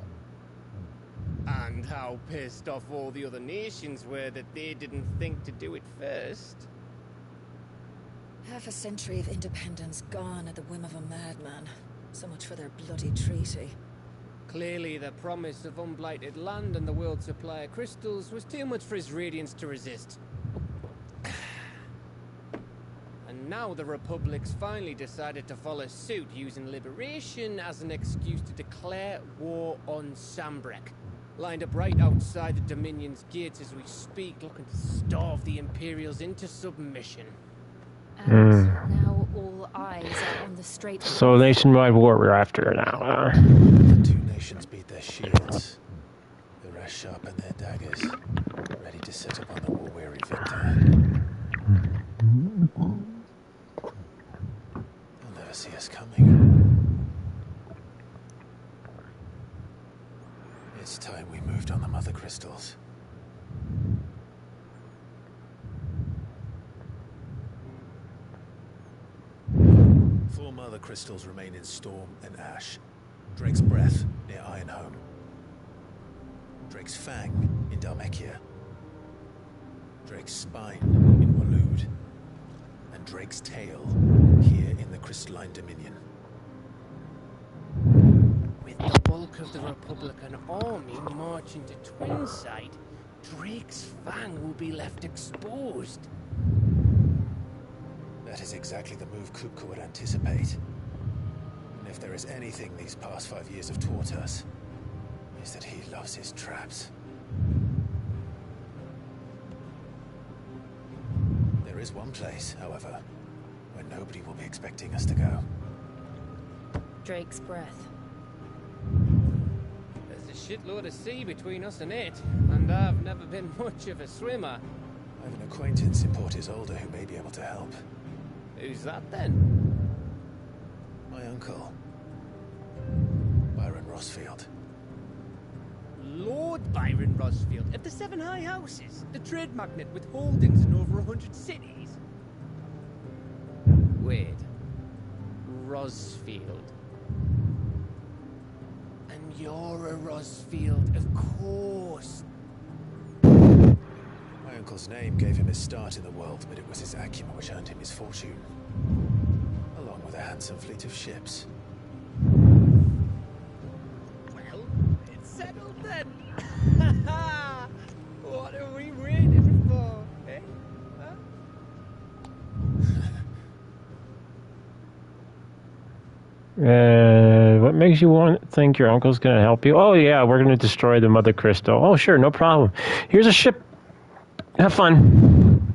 And how pissed off all the other nations were that they didn't think to do it first? Half a century of independence gone at the whim of a madman. So much for their bloody treaty. Clearly, the promise of unblighted land and the world's supply of crystals was too much for his radiance to resist. And now the Republic's finally decided to follow suit, using liberation as an excuse to declare war on Sambrek. Lined up right outside the Dominion's gates as we speak, looking to starve the Imperials into submission. And now all eyes are on the Strait. So nationwide war we're after now. The two nations beat their shields. The rest sharpen their daggers, ready to set upon the war-weary victor. see us coming. It's time we moved on the mother crystals. 4 mother crystals remain in Storm and Ash. Drake's Breath near Ironhome. Drake's Fang in Dhalmekia. Drake's Spine in Waloed. And Drake's Tail here in the Crystalline Dominion. With the bulk of the Republican army marching to Twinside, Drake's Fang will be left exposed. That is exactly the move Kupka would anticipate. And if there is anything these past 5 years have taught us, is that he loves his traps. There is one place, however, where nobody will be expecting us to go. Drake's Breath. There's a shitload of sea between us and it, and I've never been much of a swimmer. I have an acquaintance in Port Isolde who may be able to help. Who's that then? My uncle, Byron Rosfield. Lord Byron Rosfield of the 7 High Houses, the trade magnate with holdings in over 100 cities. Wait, Rosfield. And you're a Rosfield, of course. My uncle's name gave him his start in the world, but it was his acumen which earned him his fortune, along with a handsome fleet of ships. Well, it's settled then. What are we waiting for, eh? Huh? What makes you think your uncle's gonna help you? Oh yeah, we're gonna destroy the mother crystal. Oh sure, no problem. Here's a ship. Have fun.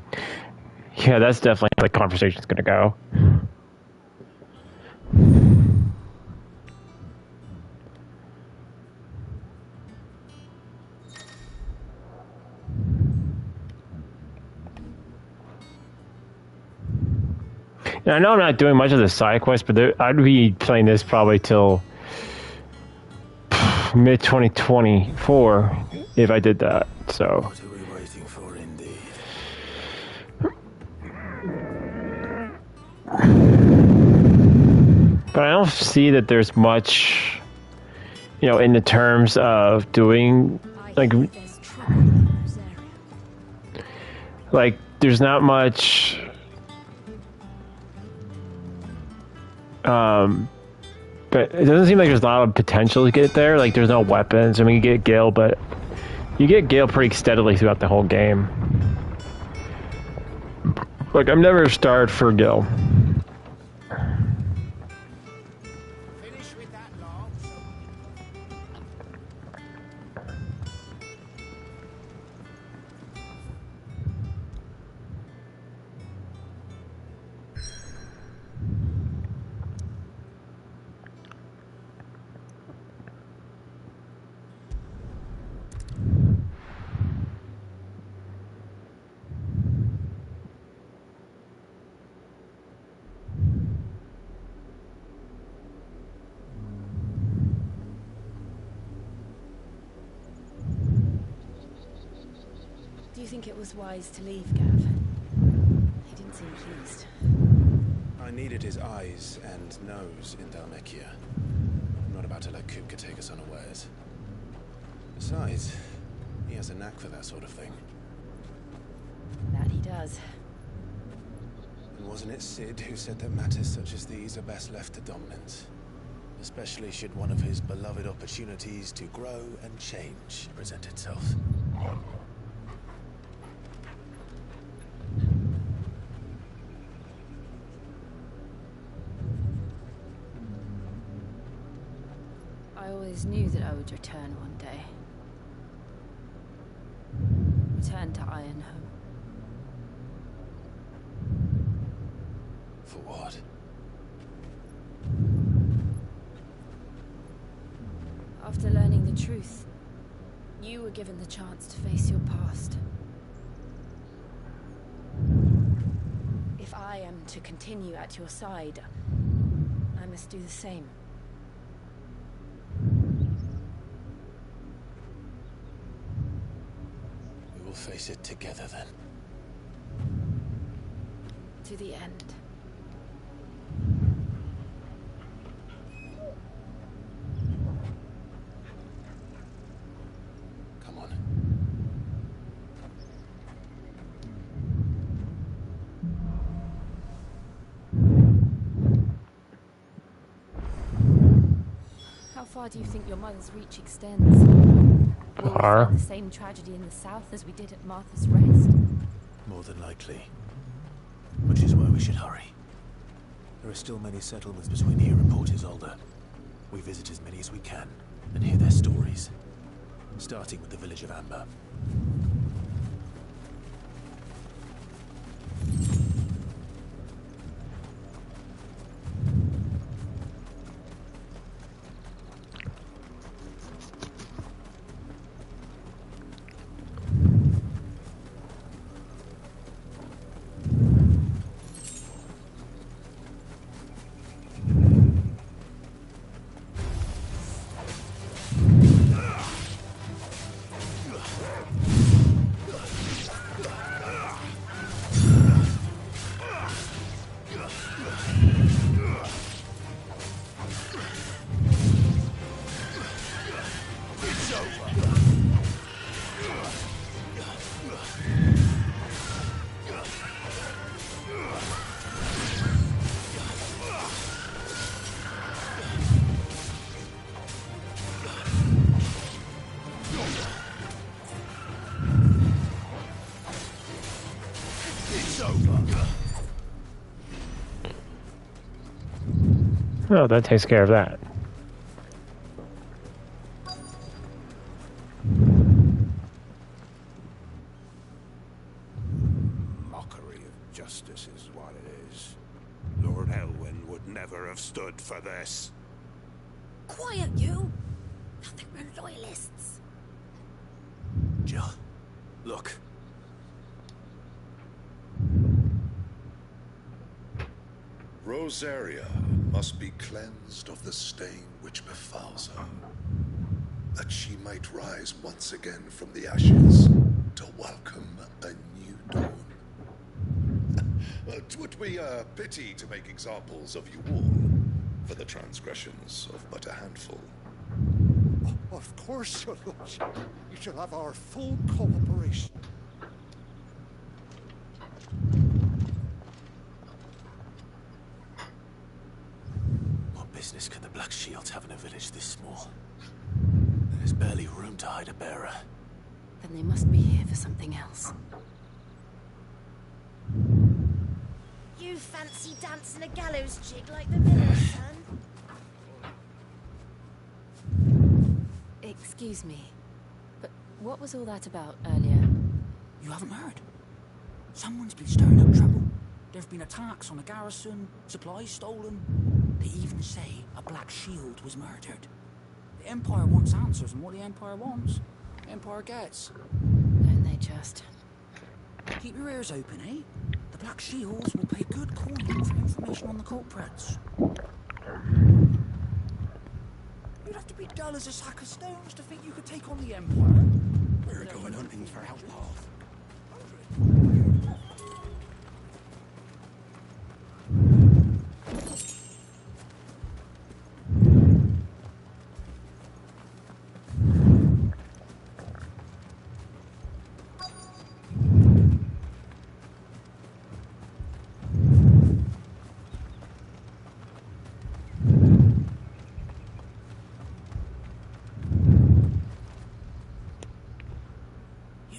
Yeah, that's definitely how the conversation's gonna go. Now, I know I'm not doing much of the side quest, but I'd be playing this probably till mid-2024 if I did that, so... What are we waiting for, indeed? But I don't see that there's much, you know, in the terms of doing, like there's not much... but it doesn't seem like there's a lot of potential to get there. Like, there's no weapons. I mean, you get Gale, but you get Gale pretty steadily throughout the whole game. Like, I'm never starved for Gale. Do you think it was wise to leave, Gav? He didn't seem pleased. I needed his eyes and nose in Dhalmekia. I'm not about to let Kupka take us unawares. Besides, he has a knack for that sort of thing. That he does. And wasn't it Sid who said that matters such as these are best left to dominance? Especially should one of his beloved opportunities to grow and change present itself. I always knew that I would return one day. Return to Ironhome. For what? After learning the truth, you were given the chance to face your past. If I am to continue at your side, I must do the same. We will face it together then. To the end. Come on. How far do you think your mother's reach extends? Will we Far. find the same tragedy in the south as we did at Martha's Rest? More than likely. Which is why we should hurry. There are still many settlements between here and Port Isolde. We visit as many as we can and hear their stories. Starting with the village of Amber. Oh, that takes care of that. Mockery of justice is what it is. Lord Elwyn would never have stood for this. Quiet, you! Nothing, we're loyalists. Jill, look. Rosaria must be cleansed of the stain which befouls her, that she might rise once again from the ashes to welcome a new dawn. Twould be a pity to make examples of you all for the transgressions of but a handful. Of course, your lordship. You shall have our full cooperation. What business could the Black Shields have in a village this small? There's barely room to hide a bearer. Then they must be here for something else. You fancy dancing a gallows jig like the miller's son? Excuse me, but what was all that about earlier? You haven't heard? Someone's been stirring up trouble. There've been attacks on the garrison, supplies stolen. They even say a Black Shield was murdered. The Empire wants answers, and what the Empire wants, the Empire gets. Don't they just? Keep your ears open, eh? The Black Shields will pay good coin for information on the culprits. You'd have to be dull as a sack of stones to think you could take on the Empire. We're going hunting for Outpath.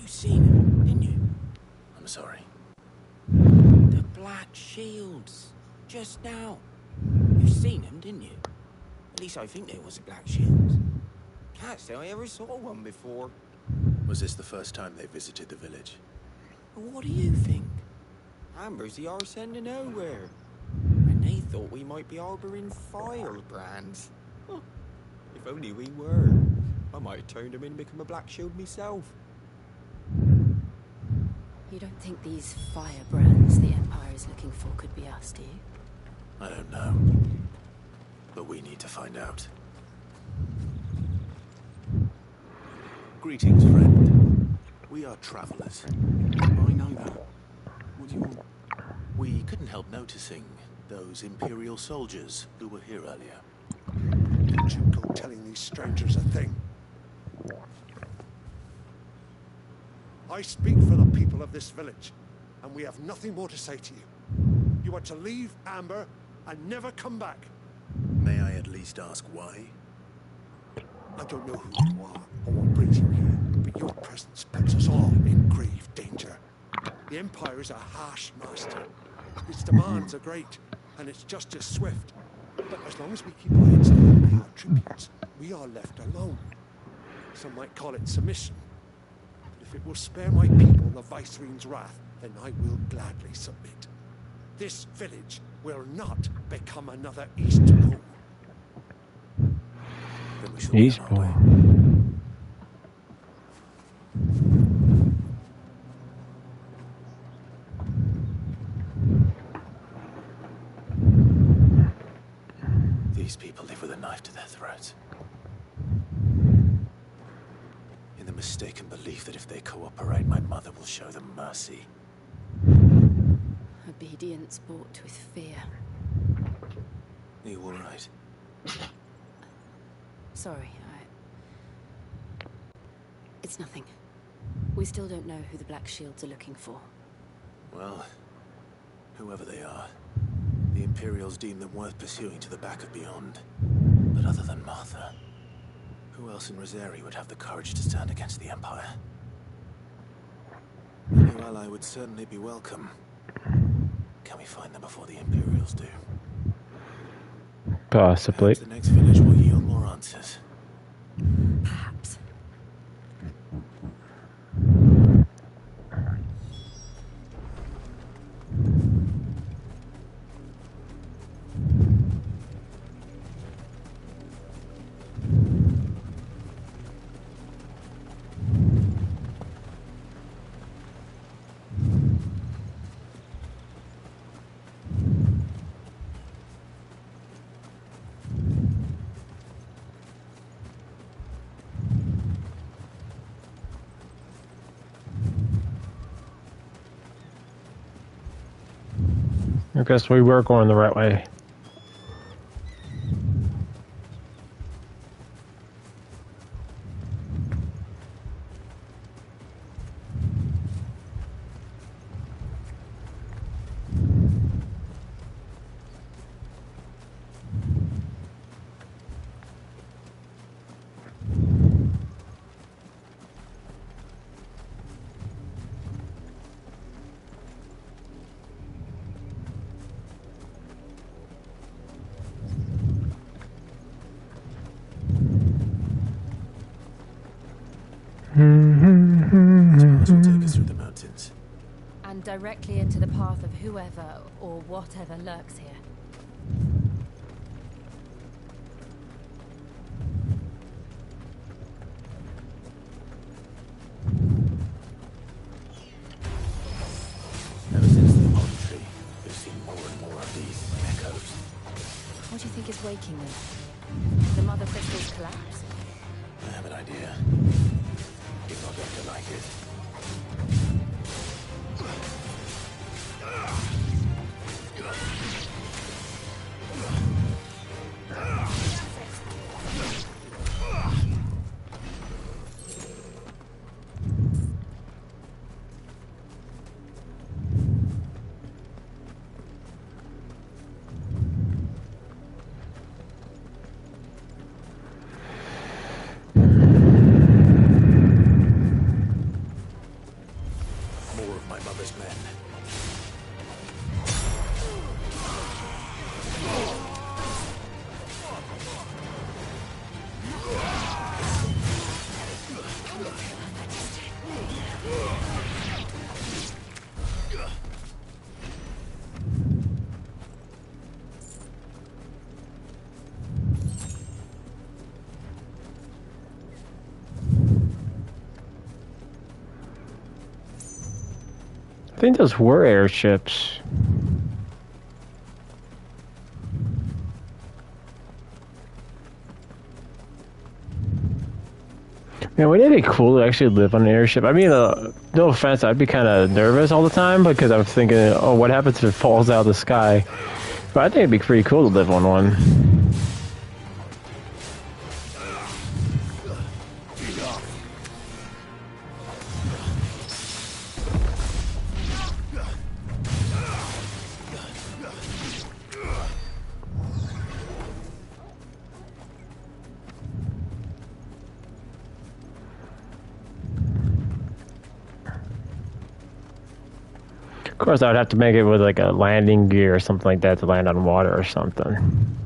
Seen him, didn't you? I'm sorry. The Black Shields. Just now. You seen him, didn't you? At least I think there was a Black Shield. Can't say I ever saw one before. Was this the first time they visited the village? What do you think? Amber's the arse end of nowhere. And they thought we might be harbouring firebrands. Huh. If only we were. I might have turned them in and become a Black Shield myself. You don't think these firebrands the Empire is looking for could be us, do you? I don't know. But we need to find out. Greetings, friend. We are travelers. I know that. What do you want? We couldn't help noticing those Imperial soldiers who were here earlier. Don't you go telling these strangers a thing. I speak for the people of this village, and we have nothing more to say to you. You are to leave Amber and never come back. May I at least ask why? I don't know who you are or what brings you here, but your presence puts us all in grave danger. The Empire is a harsh master. Its demands are great, and its justice swift. But as long as we keep our heads down and pay our tributes, we are left alone. Some might call it submission. But if it will spare my people the Viceroy's wrath, then I will gladly submit. This village will not become another Eastport. Eastport. These people live with a knife to their throats. In the mistaken belief that if they cooperate, my mother will show them mercy. Obedience bought with fear. Are you all right? Sorry, It's nothing. We still don't know who the Black Shields are looking for. Well, whoever they are, the Imperials deem them worth pursuing to the back of beyond. But other than Martha, who else in Rosari would have the courage to stand against the Empire? A new ally would certainly be welcome. Can we find them before the Imperials do? Possibly. Perhaps the next village will yield more answers. Perhaps. I guess we were going the right way. This will take us through the mountains. And directly into the path of whoever or whatever lurks here. Ever since the palm tree, we've seen more and more of these echoes. What do you think is waking them? The Mother Crystal's collapse? I have an idea. You're not going to like it. I think those were airships. Man, wouldn't it be cool to actually live on an airship? I mean, no offense, I'd be kind of nervous all the time because I'm thinking, oh, what happens if it falls out of the sky? But I think it'd be pretty cool to live on one. Of course, I would have to make it with like a landing gear or something like that to land on water or something.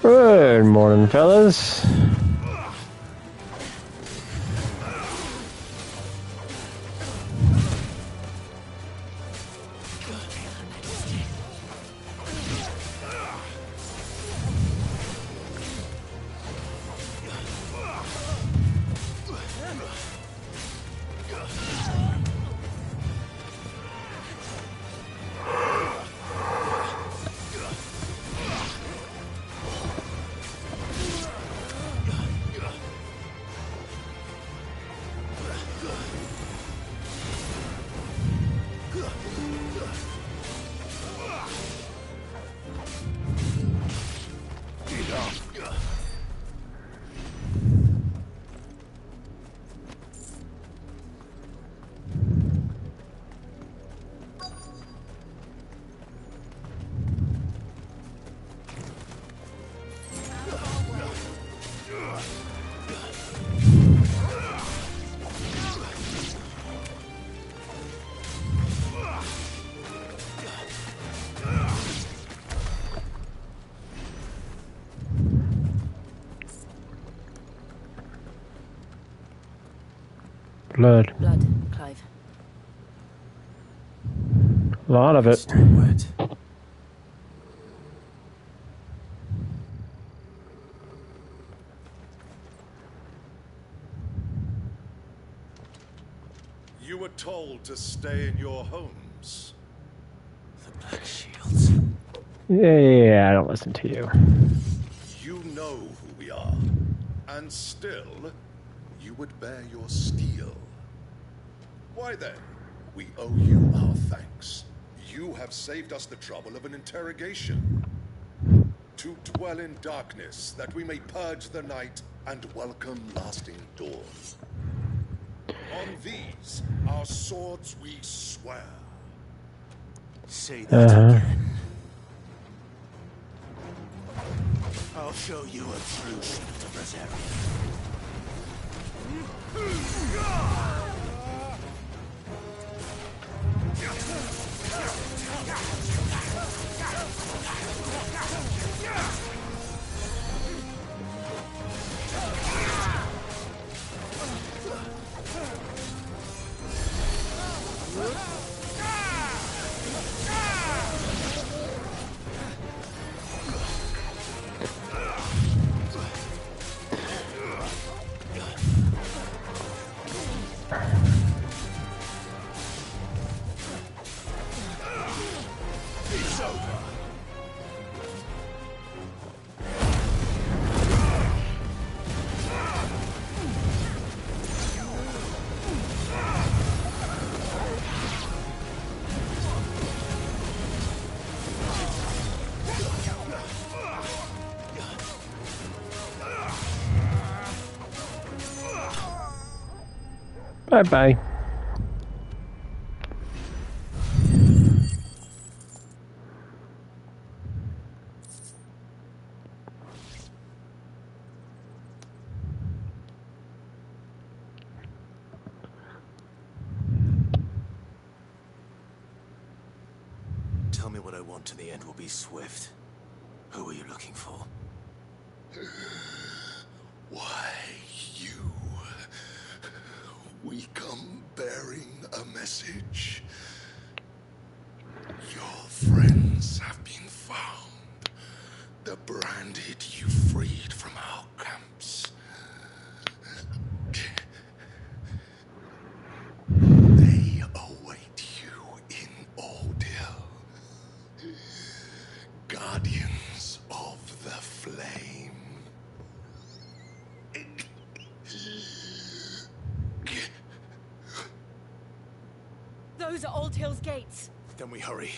Good morning, fellas. Blood. Blood, Clive. A lot of it. You were told to stay in your homes. The Black Shields. Yeah, I don't listen to you. You know who we are. And still, you would bear your steel. Why then, we owe you our thanks. You have saved us the trouble of an interrogation. To dwell in darkness, that we may purge the night and welcome lasting dawn. On these, our swords we swear. Say that again. I'll show you a true shield of Rosaria. Bye-bye. Tell me what I want and the end will be swift. Who are you looking for? Why, you... We come bearing a message. Your friends have been found. The branded you freed from our camps. They await you in Ordeal. Guardians of the Flame. those at Old Hill's gates. Then we hurry.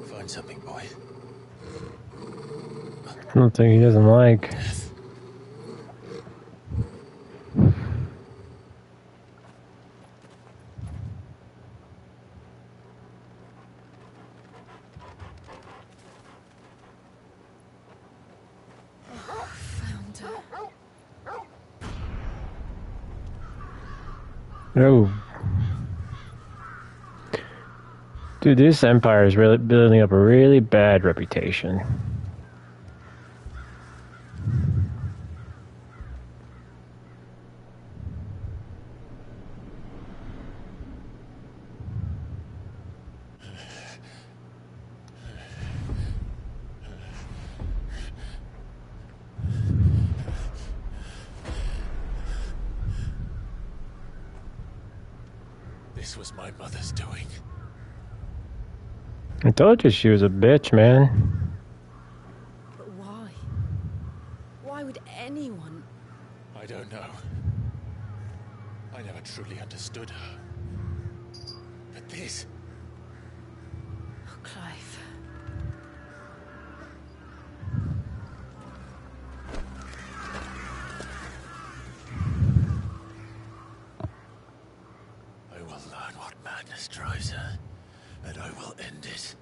Find something, boy. I don't think he doesn't like. Oh. Dude, this empire is really building up a really bad reputation. This was my mother's doing. I told you she was a bitch, man. But why? Why would anyone? I don't know. I never truly understood her. But this... Oh, Clive. I will learn what madness drives her, and I will end it.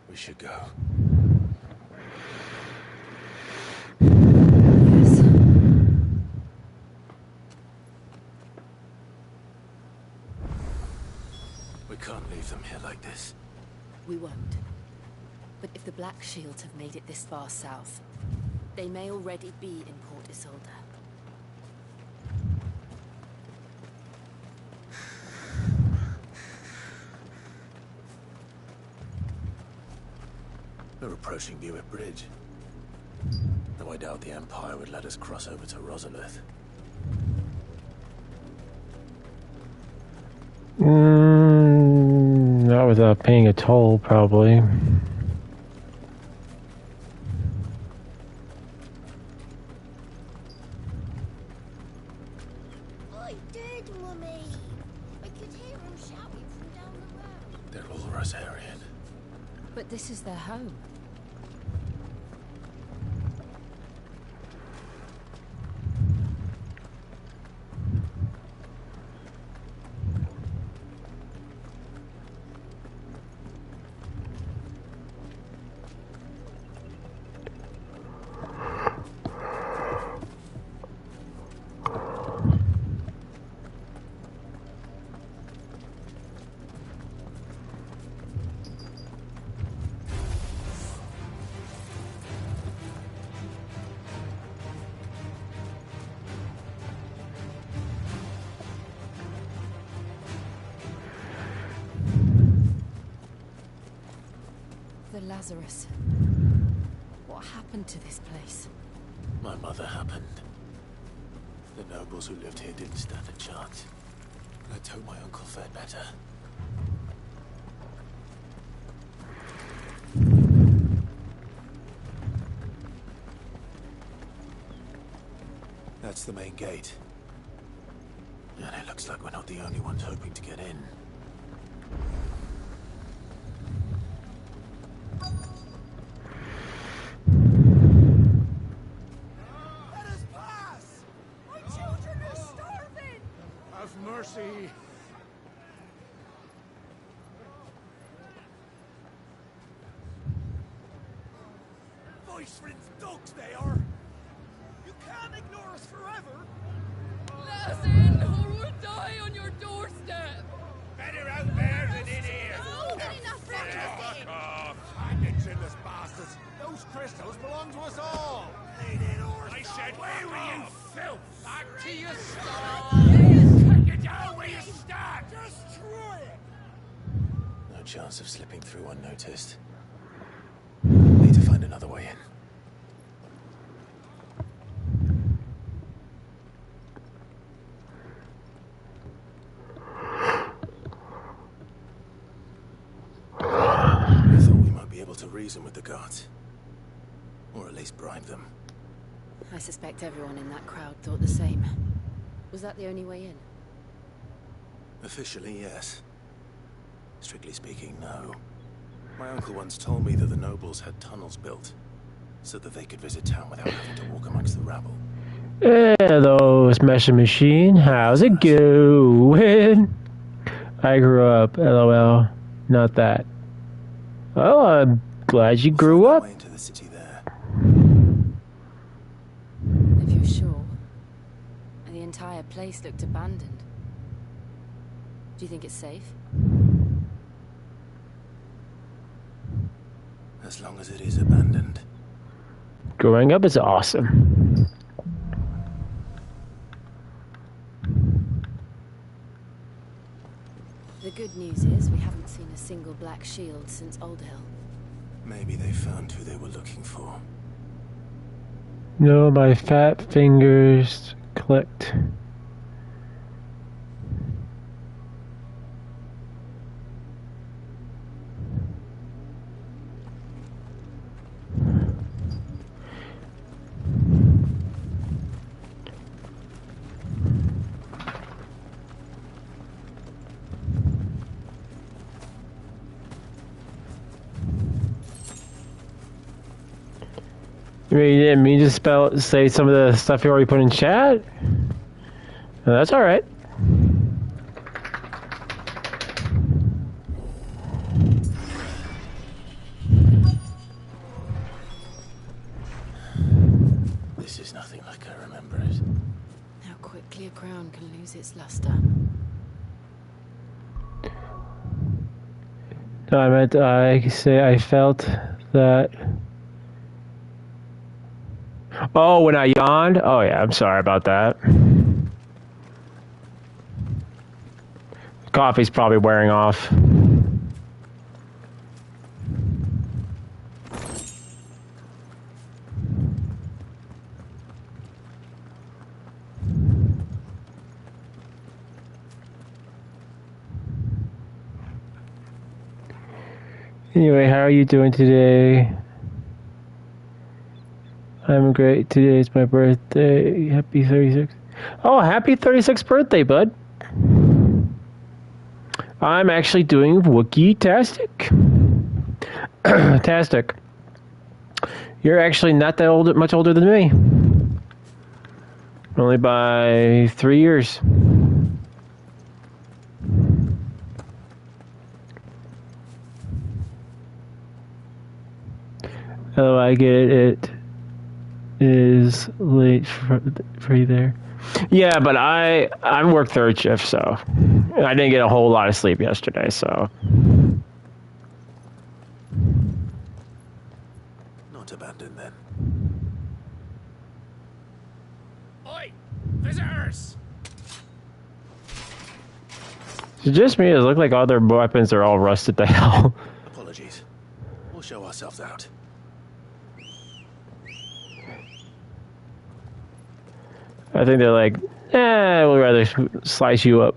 We should go. Yes. We can't leave them here like this. We won't. But if the Black Shields have made it this far south, they may already be in Port Isolde. We're approaching Buick Bridge. Though I doubt the Empire would let us cross over to Rosalith. Not without paying a toll, probably. I did, Mummy. I could hear him shouting from down the road. They're all Rosarian. But this is their home. The Lazarus. What happened to this place? My mother happened. The nobles who lived here didn't stand a chance. Let's hope my uncle fared better. That's the main gate. And it looks like we're not the only ones hoping to get in. Let us pass! My children are starving! Have mercy! Voice-rinse dogs they are! You can't ignore us forever! Let us in, or we'll die on your doorstep! Better out there than in here! More than enough room to sit in. to your stars! Take it down where you stand! Destroy it! No chance of slipping through unnoticed. Need to find another way in. I thought we might be able to reason with the guards. Or at least bribe them. I suspect everyone in that crowd thought the same. Was that the only way in? Officially, yes. Strictly speaking, no. My uncle once told me that the nobles had tunnels built, so that they could visit town without having to walk amongst the rabble. Hello, Smasher Machine. How's it going? I grew up. LOL. Not that. Oh, I'm glad you grew up. Into the city there. If you're sure. The entire place looked abandoned. Do you think it's safe? As long as it is abandoned. Growing up is awesome. The good news is we haven't seen a single black shield since Old Hill. Maybe they found who they were looking for. No, my fat fingers clicked. You didn't mean to say some of the stuff you already put in chat? No, that's alright. This is nothing like I remember it. How quickly a crown can lose its luster. No, I meant I felt that. Oh, when I yawned? Oh yeah, I'm sorry about that. Coffee's probably wearing off. Anyway, how are you doing today? I'm great. Today is my birthday. Happy 36th. Oh, happy 36th birthday, bud. I'm actually doing Wookiee-tastic. Tastic. You're actually not that old, much older than me. Only by 3 years. Oh, I get it. Is late for you there. Yeah, but I work third shift, so I didn't get a whole lot of sleep yesterday, so. Not abandoned then. Oi! Visitors! It's just me. It look like all their weapons are all rusted to hell. Apologies. We'll show ourselves out. I think they're like, we'll rather slice you up.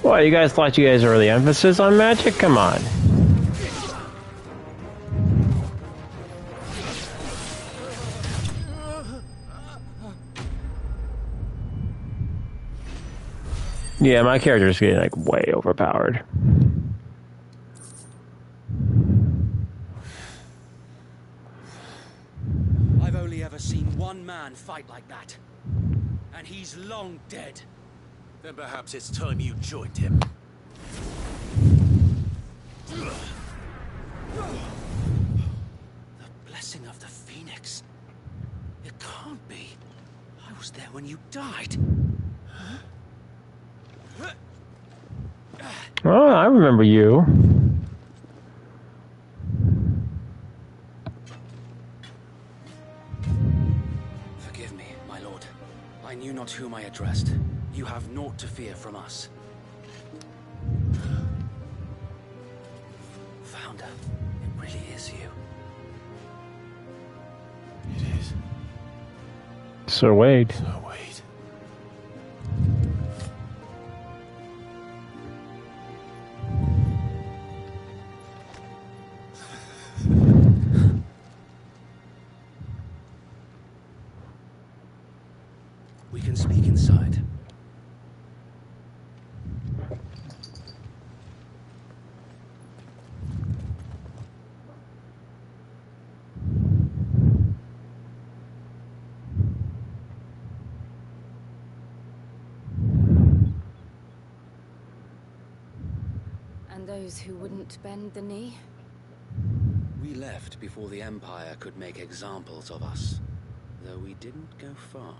What, you guys thought you guys were the emphasis on magic? Come on. Yeah, my character's getting like way overpowered. I've only ever seen seen one man fight like that. And he's long dead. Then perhaps it's time you joined him. The blessing of the Phoenix. It can't be. I was there when you died. Oh, I remember you. Forgive me, my lord. I knew not whom I addressed. You have naught to fear from us. Founder, it really is you. It is. Sir Wade. Sir Wade. We can speak inside. And those who wouldn't bend the knee? We left before the Empire could make examples of us, though we didn't go far.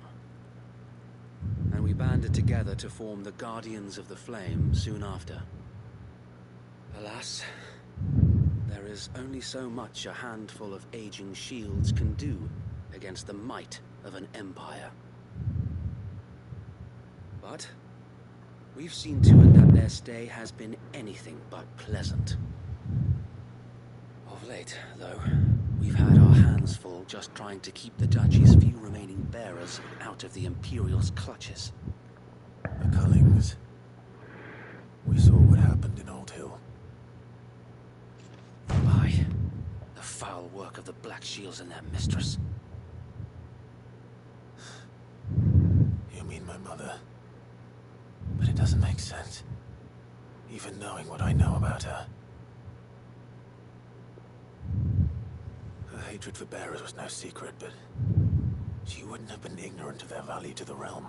And we banded together to form the Guardians of the Flame soon after. Alas, there is only so much a handful of aging shields can do against the might of an empire. But we've seen to it that their stay has been anything but pleasant. Of late, though, we've had our hands full just trying to keep the Duchy's few remaining bearers out of the Imperial's clutches. The Cullings. We saw what happened in Old Hill. Aye, the foul work of the Black Shields and their mistress. You mean my mother? But it doesn't make sense. Even knowing what I know about her. Her hatred for bearers was no secret, but she wouldn't have been ignorant of their value to the realm.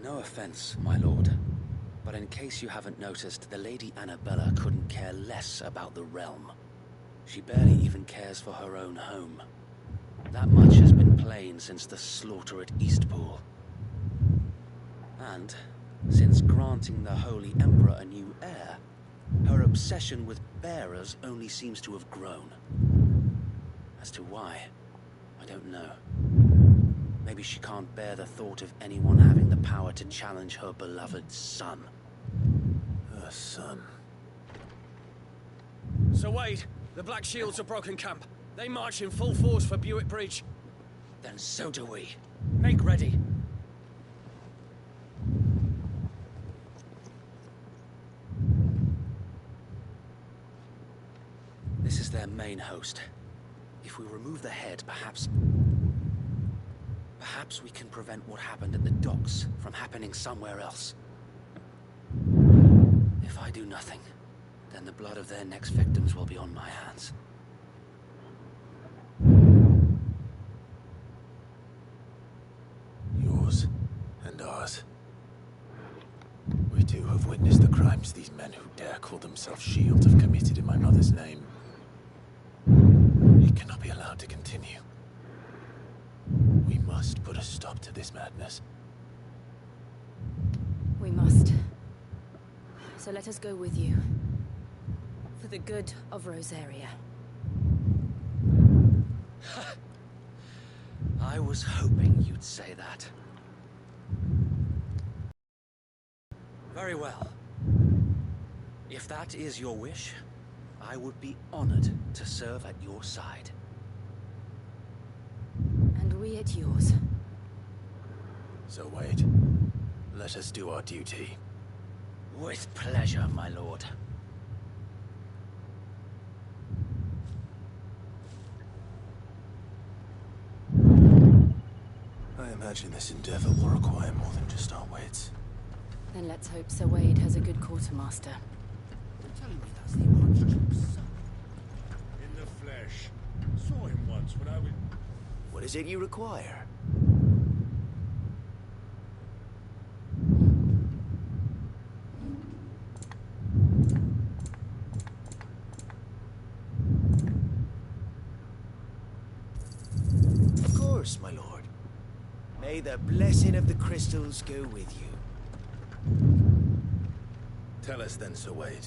No offense, my lord, but in case you haven't noticed, the Lady Annabella couldn't care less about the realm. She barely even cares for her own home. That much has been plain since the slaughter at Eastpool. And since granting the Holy Emperor a new heir, her obsession with bearers only seems to have grown. As to why, I don't know. Maybe she can't bear the thought of anyone having the power to challenge her beloved son. Her son? Sir Wade, the Black Shields have broken camp. They march in full force for Buick Bridge. Then so do we. Make ready. This is their main host. If we remove the head, perhaps we can prevent what happened at the docks from happening somewhere else. If I do nothing, then the blood of their next victims will be on my hands. Yours and ours. We too have witnessed the crimes these men who dare call themselves Shield have committed in my mother's name. It cannot be allowed to continue. We must put a stop to this madness. We must. So let us go with you. For the good of Rosaria. I was hoping you'd say that. Very well. If that is your wish, I would be honored to serve at your side. And we at yours. So Wade, let us do our duty. With pleasure, my lord. I imagine this endeavor will require more than just our wits. Then let's hope Sir Wade has a good quartermaster. You're telling me that's the Archduke's son? In the flesh. Saw him once once when I was... What is it you require? Of course, my lord. May the blessing of the crystals go with you. Tell us then, Sir Wade.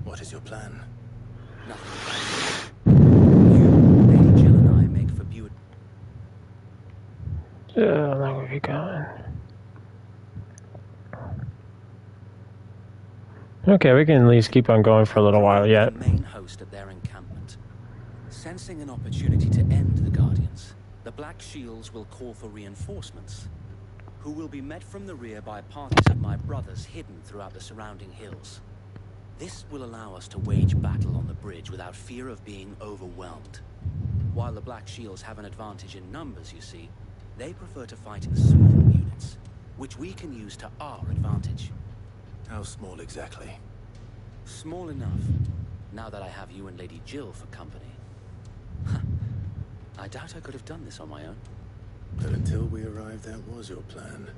What is your plan? Nothing. You, Lady Jill, and I make for Butte. How long have you gone? Okay, we can at least keep on going for a little while yet. The main host at their encampment. Sensing an opportunity to end the Guardians, the Black Shields will call for reinforcements, who will be met from the rear by parties of my brothers hidden throughout the surrounding hills. This will allow us to wage battle on the bridge without fear of being overwhelmed. While the Black Shields have an advantage in numbers, you see, they prefer to fight in small units, which we can use to our advantage. How small exactly? Small enough, now that I have you and Lady Jill for company. I doubt I could have done this on my own. But until we arrived, that was your plan.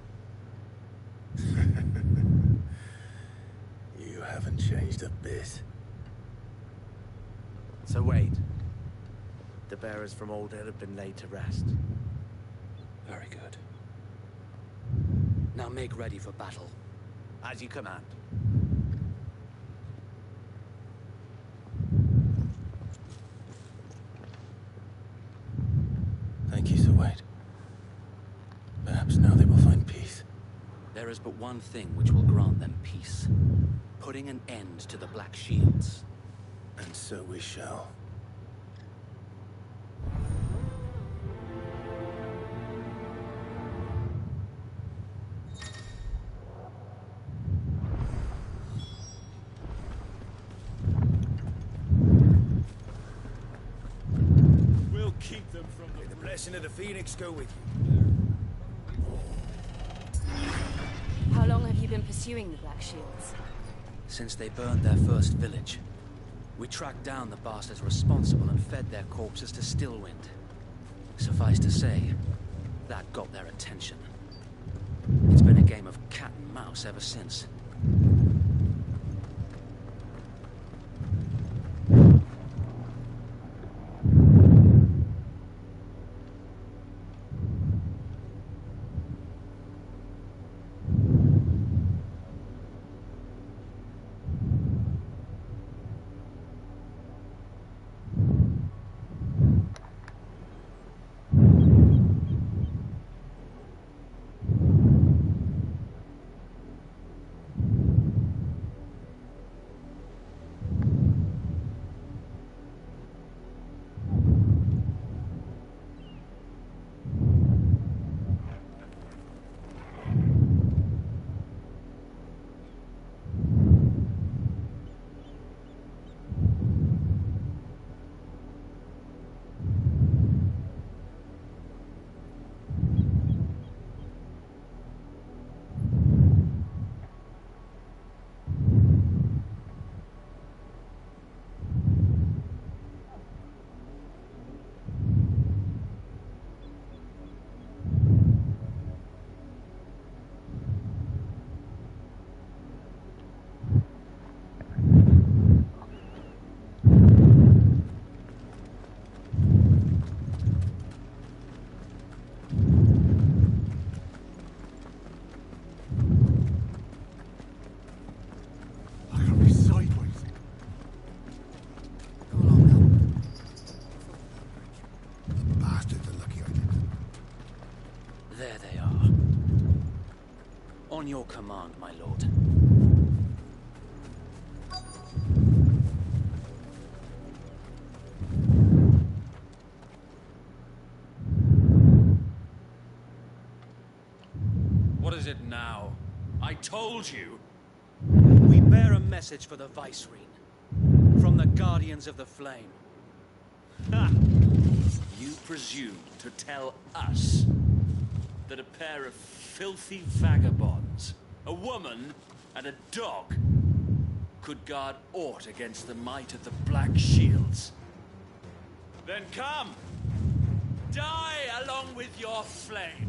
You haven't changed a bit. So wait. The bearers from Old Hill have been laid to rest. Very good. Now make ready for battle. As you command. Thank you, Sir Wade. Perhaps now they will find peace. There is but one thing which will grant them peace. Putting an end to the Black Shields. And so we shall. We'll keep them from May the blessing of the Phoenix go with you. How long have you been pursuing the Black Shields? Since they burned their first village. We tracked down the bastards responsible and fed their corpses to Stillwind. Suffice to say, that got their attention. It's been a game of cat and mouse ever since. There they are. On your command, my lord. What is it now? I told you. We bear a message for the Vicereine. From the Guardians of the Flame. Ha! You presume to tell us that a pair of filthy vagabonds, a woman and a dog, could guard aught against the might of the Black Shields? Then come! Die along with your flame!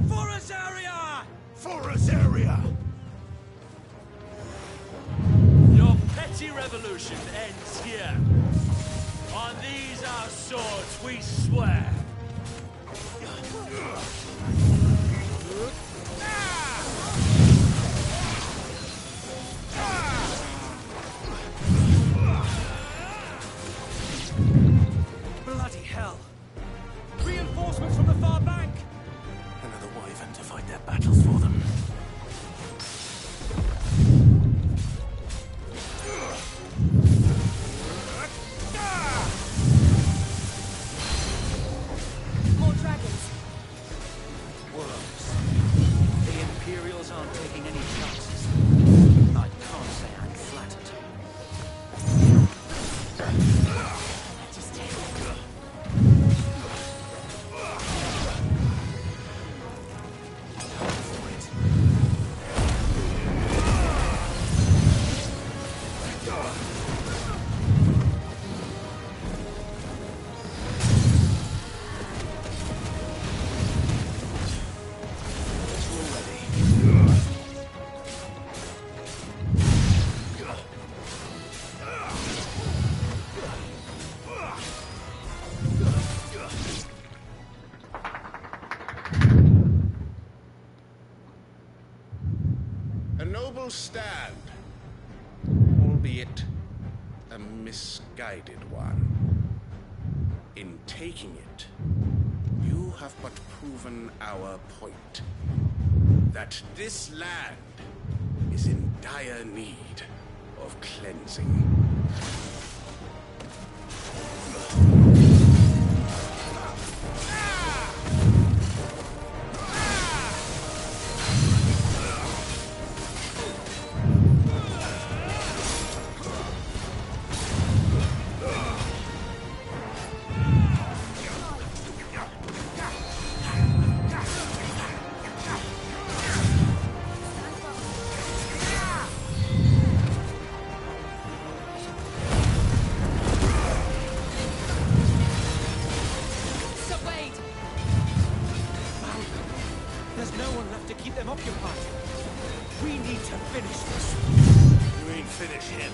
For Azaria! For Azaria! Your petty revolution ends here. On these our swords we swear. Bloody hell! Reinforcements from the far bank! Another wyvern to fight their battles for them. More dragons. Worms. The Imperials aren't taking any chances. I can't say I'm flattered. A noble stand, albeit a misguided one. In taking it, you have but proven our point. That this land is in dire need of cleansing. There's no one left to keep them occupied. We need to finish this. You ain't finish him.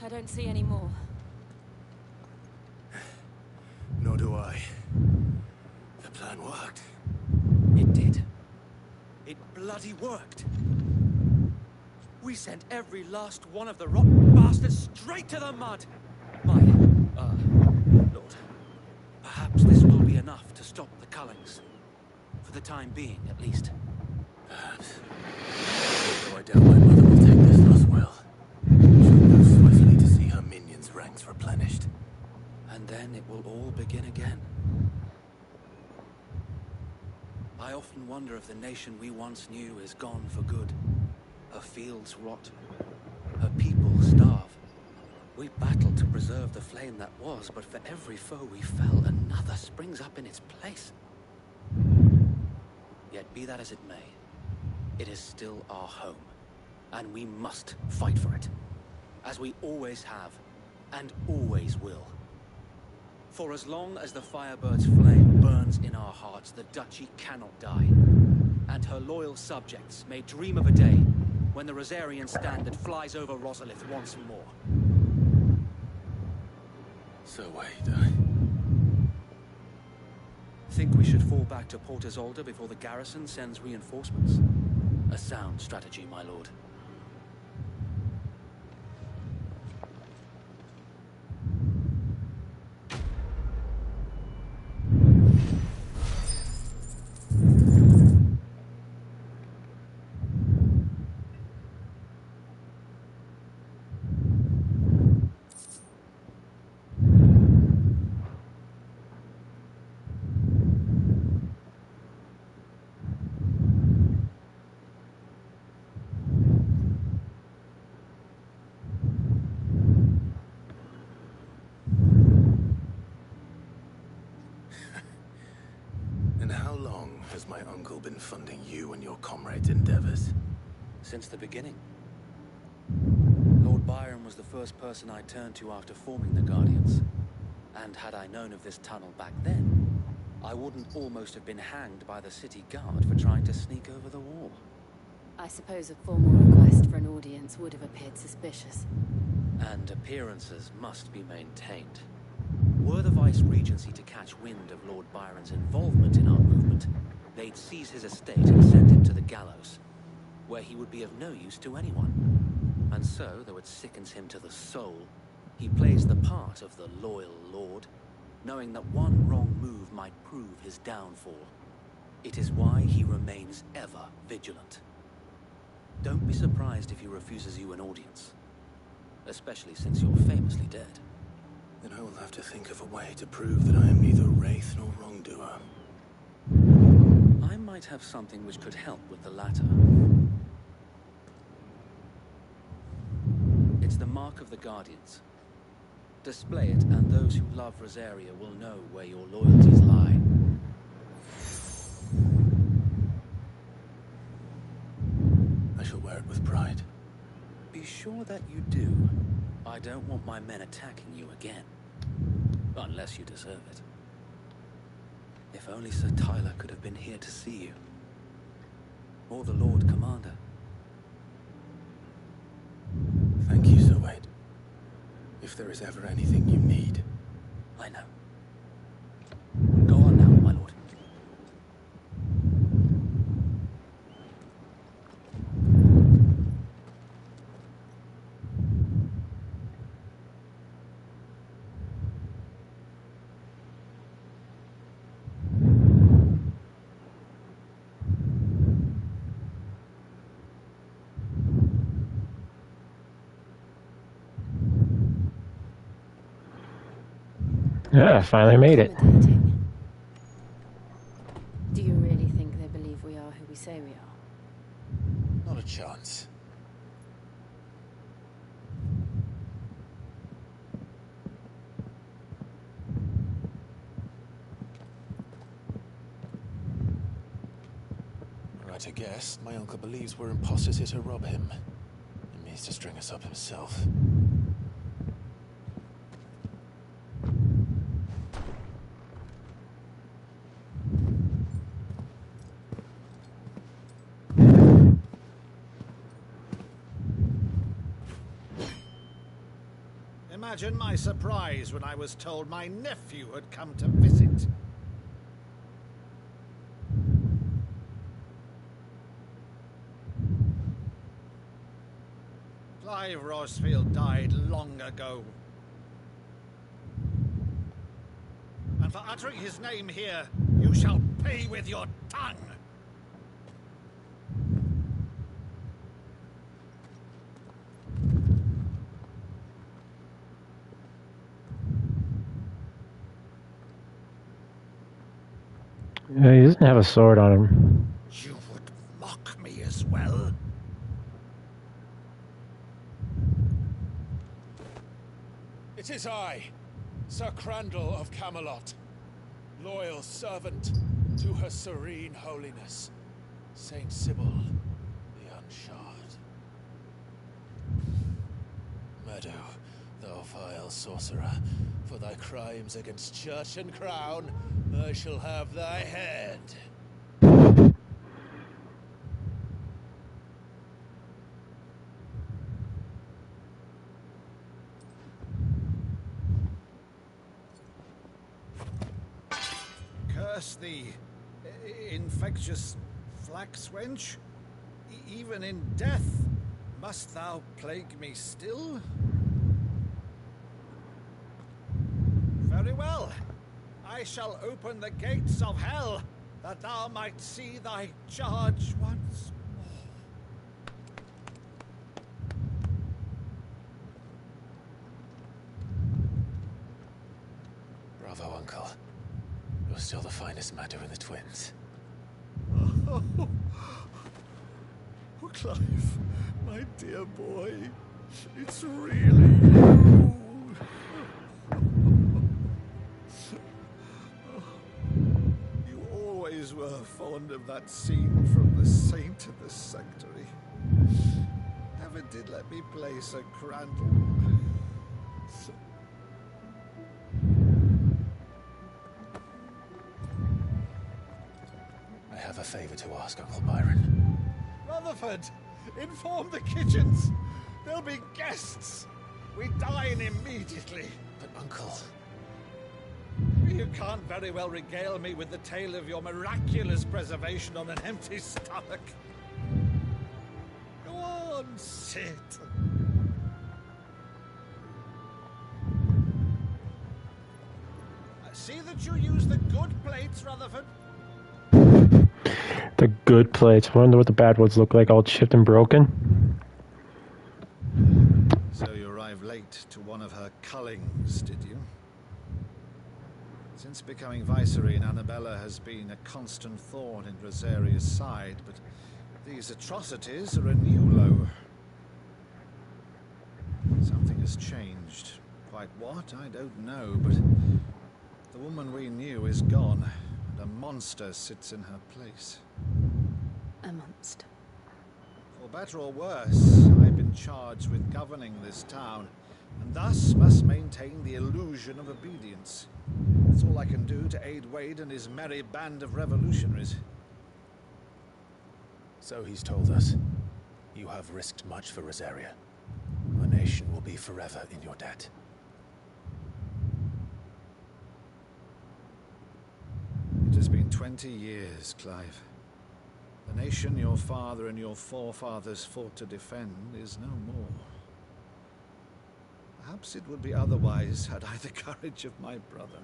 I don't see any more. Nor do I. The plan worked. It did. It bloody worked. We sent every last one of the rotten bastards straight to the mud. Lord, perhaps this will be enough to stop the Cullings. For the time being, at least. Perhaps. Though I doubt my mother will take this loss well. She'll move swiftly to see her minions' ranks replenished. And then it will all begin again. I often wonder if the nation we once knew is gone for good. Her fields rot. Her people starve. We battled to preserve the flame that was, but for every foe we fell, another springs up in its place. Yet be that as it may, it is still our home, and we must fight for it, as we always have, and always will. For as long as the Firebird's flame burns in our hearts, the Duchy cannot die, and her loyal subjects may dream of a day when the Rosarian standard flies over Rosalith once more. So wait, Think we should fall back to Port Isolde before the garrison sends reinforcements? A sound strategy, my lord. And how long has my uncle been funding you and your comrades' endeavors? Since the beginning. Lord Byron was the first person I turned to after forming the Guardians. And had I known of this tunnel back then, I wouldn't almost have been hanged by the city guard for trying to sneak over the wall. I suppose a formal request for an audience would have appeared suspicious. And appearances must be maintained. Were the Vice-Regency to catch wind of Lord Byron's involvement in our movement, they'd seize his estate and send him to the gallows, where he would be of no use to anyone. And so, though it sickens him to the soul, he plays the part of the loyal lord, knowing that one wrong move might prove his downfall. It is why he remains ever vigilant. Don't be surprised if he refuses you an audience, especially since you're famously dead. Then I will have to think of a way to prove that I am neither wraith nor wrongdoer. I might have something which could help with the latter. It's the mark of the Guardians. Display it, and those who love Rosaria will know where your loyalties lie. I shall wear it with pride. Be sure that you do. I don't want my men attacking you again. Unless you deserve it. If only Sir Tyler could have been here to see you. Or the Lord Commander. Thank you, Sir Wade. If there is ever anything you need. I know. Go on now, my lord. Yeah, I finally made it. Do you really think they believe we are who we say we are? Not a chance. Right to guess, my uncle believes we're imposters here to rob him. He means to string us up himself. Imagine my surprise when I was told my nephew had come to visit. Clive Rosfield died long ago. And for uttering his name here, you shall pay with your tongue! Yeah, he doesn't have a sword on him. You would mock me as well? It is I, Sir Crandall of Camelot, loyal servant to Her Serene Holiness, Saint Sybil the Unshod. Meadow, thou vile sorcerer, for thy crimes against church and crown, I shall have thy head. curse thee, infectious flax wench. Even in death, must thou plague me still? Very well. I shall open the gates of hell, that thou might see thy charge once more. Bravo, Uncle. You're still the finest Madu in the twins. Oh, Clive, my dear boy, it's really you. You always were fond of that scene from The Saint of the Sanctuary. Never did let me place a crandall. I have a favor to ask, Uncle Byron. Rutherford, inform the kitchens. There'll be guests. We dine immediately. But, Uncle... You can't very well regale me with the tale of your miraculous preservation on an empty stomach. Go on, sit. See that you use the good plates, Rutherford. The good plates. I wonder what the bad ones look like, all chipped and broken. So you arrived late to one of her cullings, did you? Since becoming Vicereine, Annabella has been a constant thorn in Rosaria's side, but these atrocities are a new low. Something has changed. Quite what, I don't know, but the woman we knew is gone, and a monster sits in her place. A monster. For better or worse, I've been charged with governing this town, and thus must maintain the illusion of obedience. That's all I can do to aid Wade and his merry band of revolutionaries. So he's told us. You have risked much for Rosaria. Our nation will be forever in your debt. It has been 20 years, Clive. The nation your father and your forefathers fought to defend is no more. Perhaps it would be otherwise had I the courage of my brother.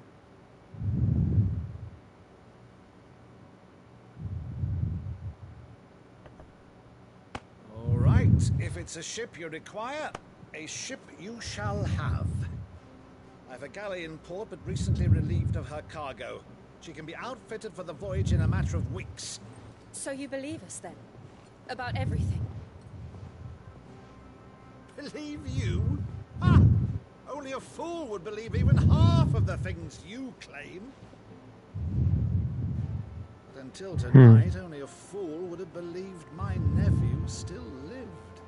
All right, if it's a ship you require, a ship you shall have. I've a galley in port, but recently relieved of her cargo. She can be outfitted for the voyage in a matter of weeks. So you believe us then? About everything? Believe you? Ha! Only a fool would believe even half of the things you claim. But until tonight, only a fool would have believed my nephew still lived.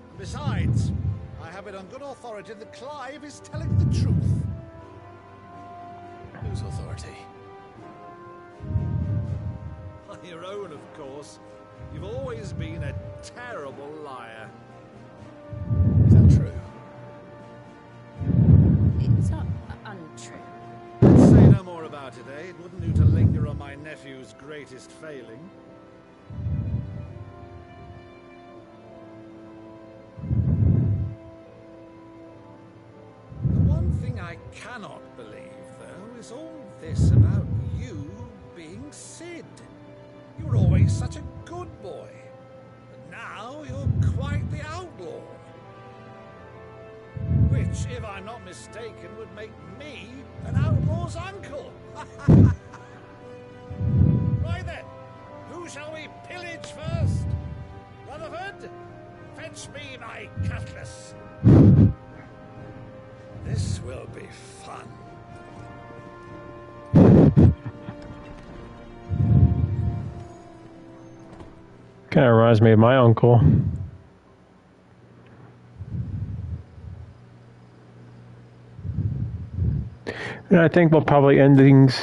And besides, I have it on good authority that Clive is telling the truth. Whose authority? Your own, of course. You've always been a terrible liar. Is that true? It's not untrue. Let's say no more about it, eh? It wouldn't do to linger on my nephew's greatest failing. The one thing I cannot believe, though, is all this about you being Sid. You were always such a good boy, but now you're quite the outlaw. Which, if I'm not mistaken, would make me an outlaw's uncle. Right then, who shall we pillage first? Rutherford, fetch me my cutlass. This will be fun. Kind of reminds me of my uncle. And I think we'll probably end things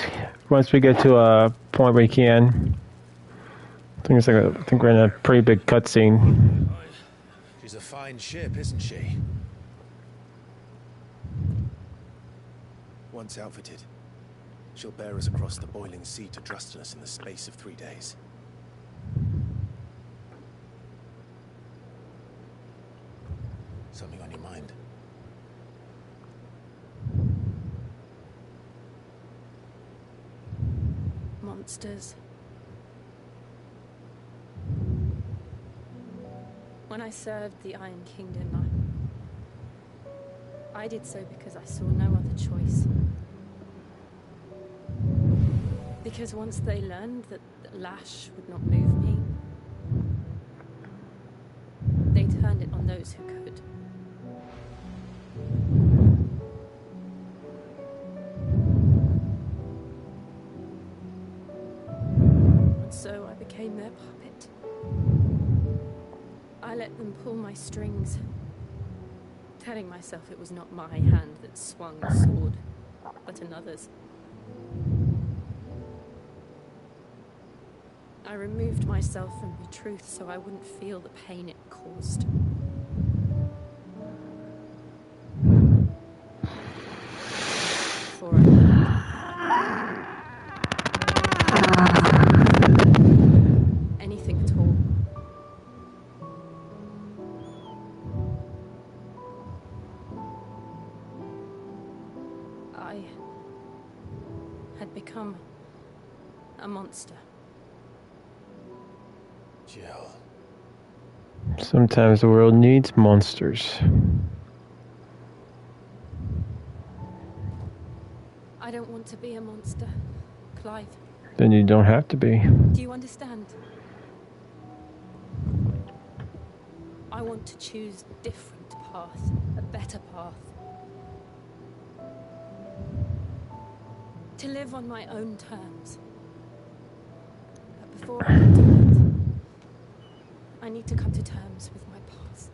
once we get to a point where we can. I think we're in a pretty big cutscene. She's a fine ship, isn't she? Once outfitted, She'll bear us across the boiling sea to Drustinus in the space of 3 days. Something on your mind? Monsters. When I served the Iron Kingdom, I did so because I saw no other choice. Because once they learned that the lash would not move me, they turned it on those who could. And so I became their puppet. I let them pull my strings, telling myself it was not my hand that swung the sword, but another's. I removed myself from the truth so I wouldn't feel the pain it caused. For anything at all. I had become a monster. Jill. Sometimes the world needs monsters. I don't want to be a monster, Clive. Then you don't have to be. Do you understand? I want to choose a different path, a better path. To live on my own terms. But before I can do that, I need to come to terms with my past.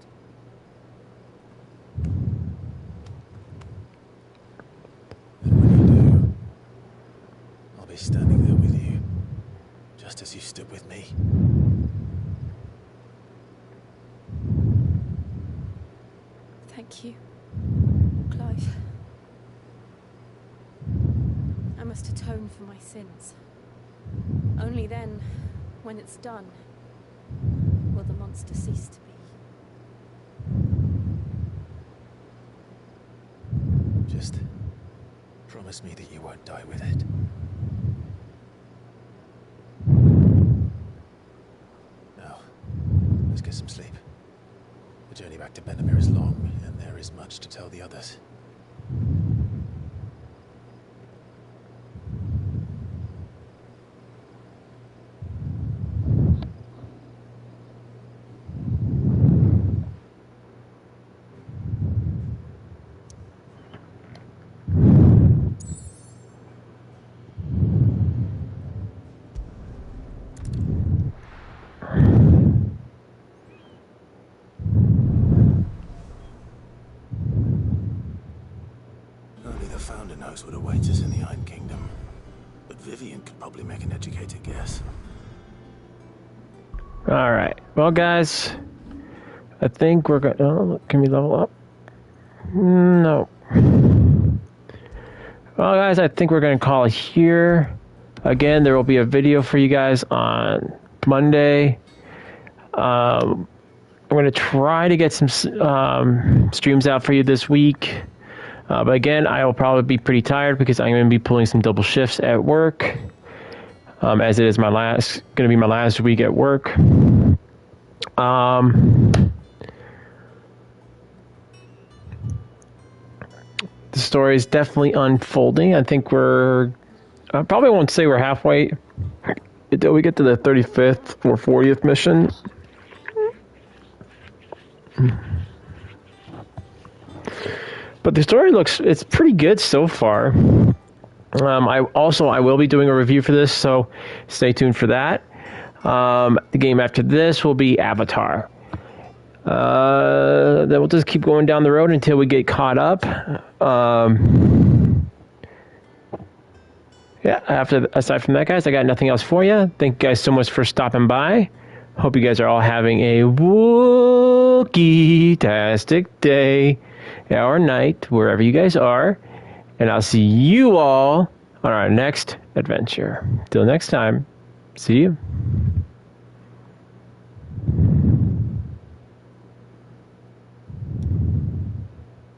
And when you do, I'll be standing there with you, just as you stood with me. Thank you, Clive. I must atone for my sins. Only then, when it's done, will the monster cease to be. Just promise me that you won't die with it. Now, let's get some sleep. The journey back to Benamir is long, and there is much to tell the others. Only the Founder knows what awaits us in the Iron Kingdom. But Vivian could probably make an educated guess. Alright. Well, guys, I think we're going to... Oh, can we level up? No. Well, guys, I think we're going to call it here. Again, there will be a video for you guys on Monday. I'm going to try to get some streams out for you this week. But again, I will probably be pretty tired because I'm going to be pulling some double shifts at work. As it is going to be my last week at work. The story is definitely unfolding. I think I probably won't say we're halfway until we get to the 35th or 40th mission. But the story it's pretty good so far. I will be doing a review for this, so stay tuned for that. The game after this will be Avatar. Then we'll just keep going down the road until we get caught up. Aside from that, guys, I got nothing else for you. Thank you guys so much for stopping by. Hope you guys are all having a Wookiee-tastic day or night, wherever you guys are. And I'll see you all on our next adventure. Till next time, see you.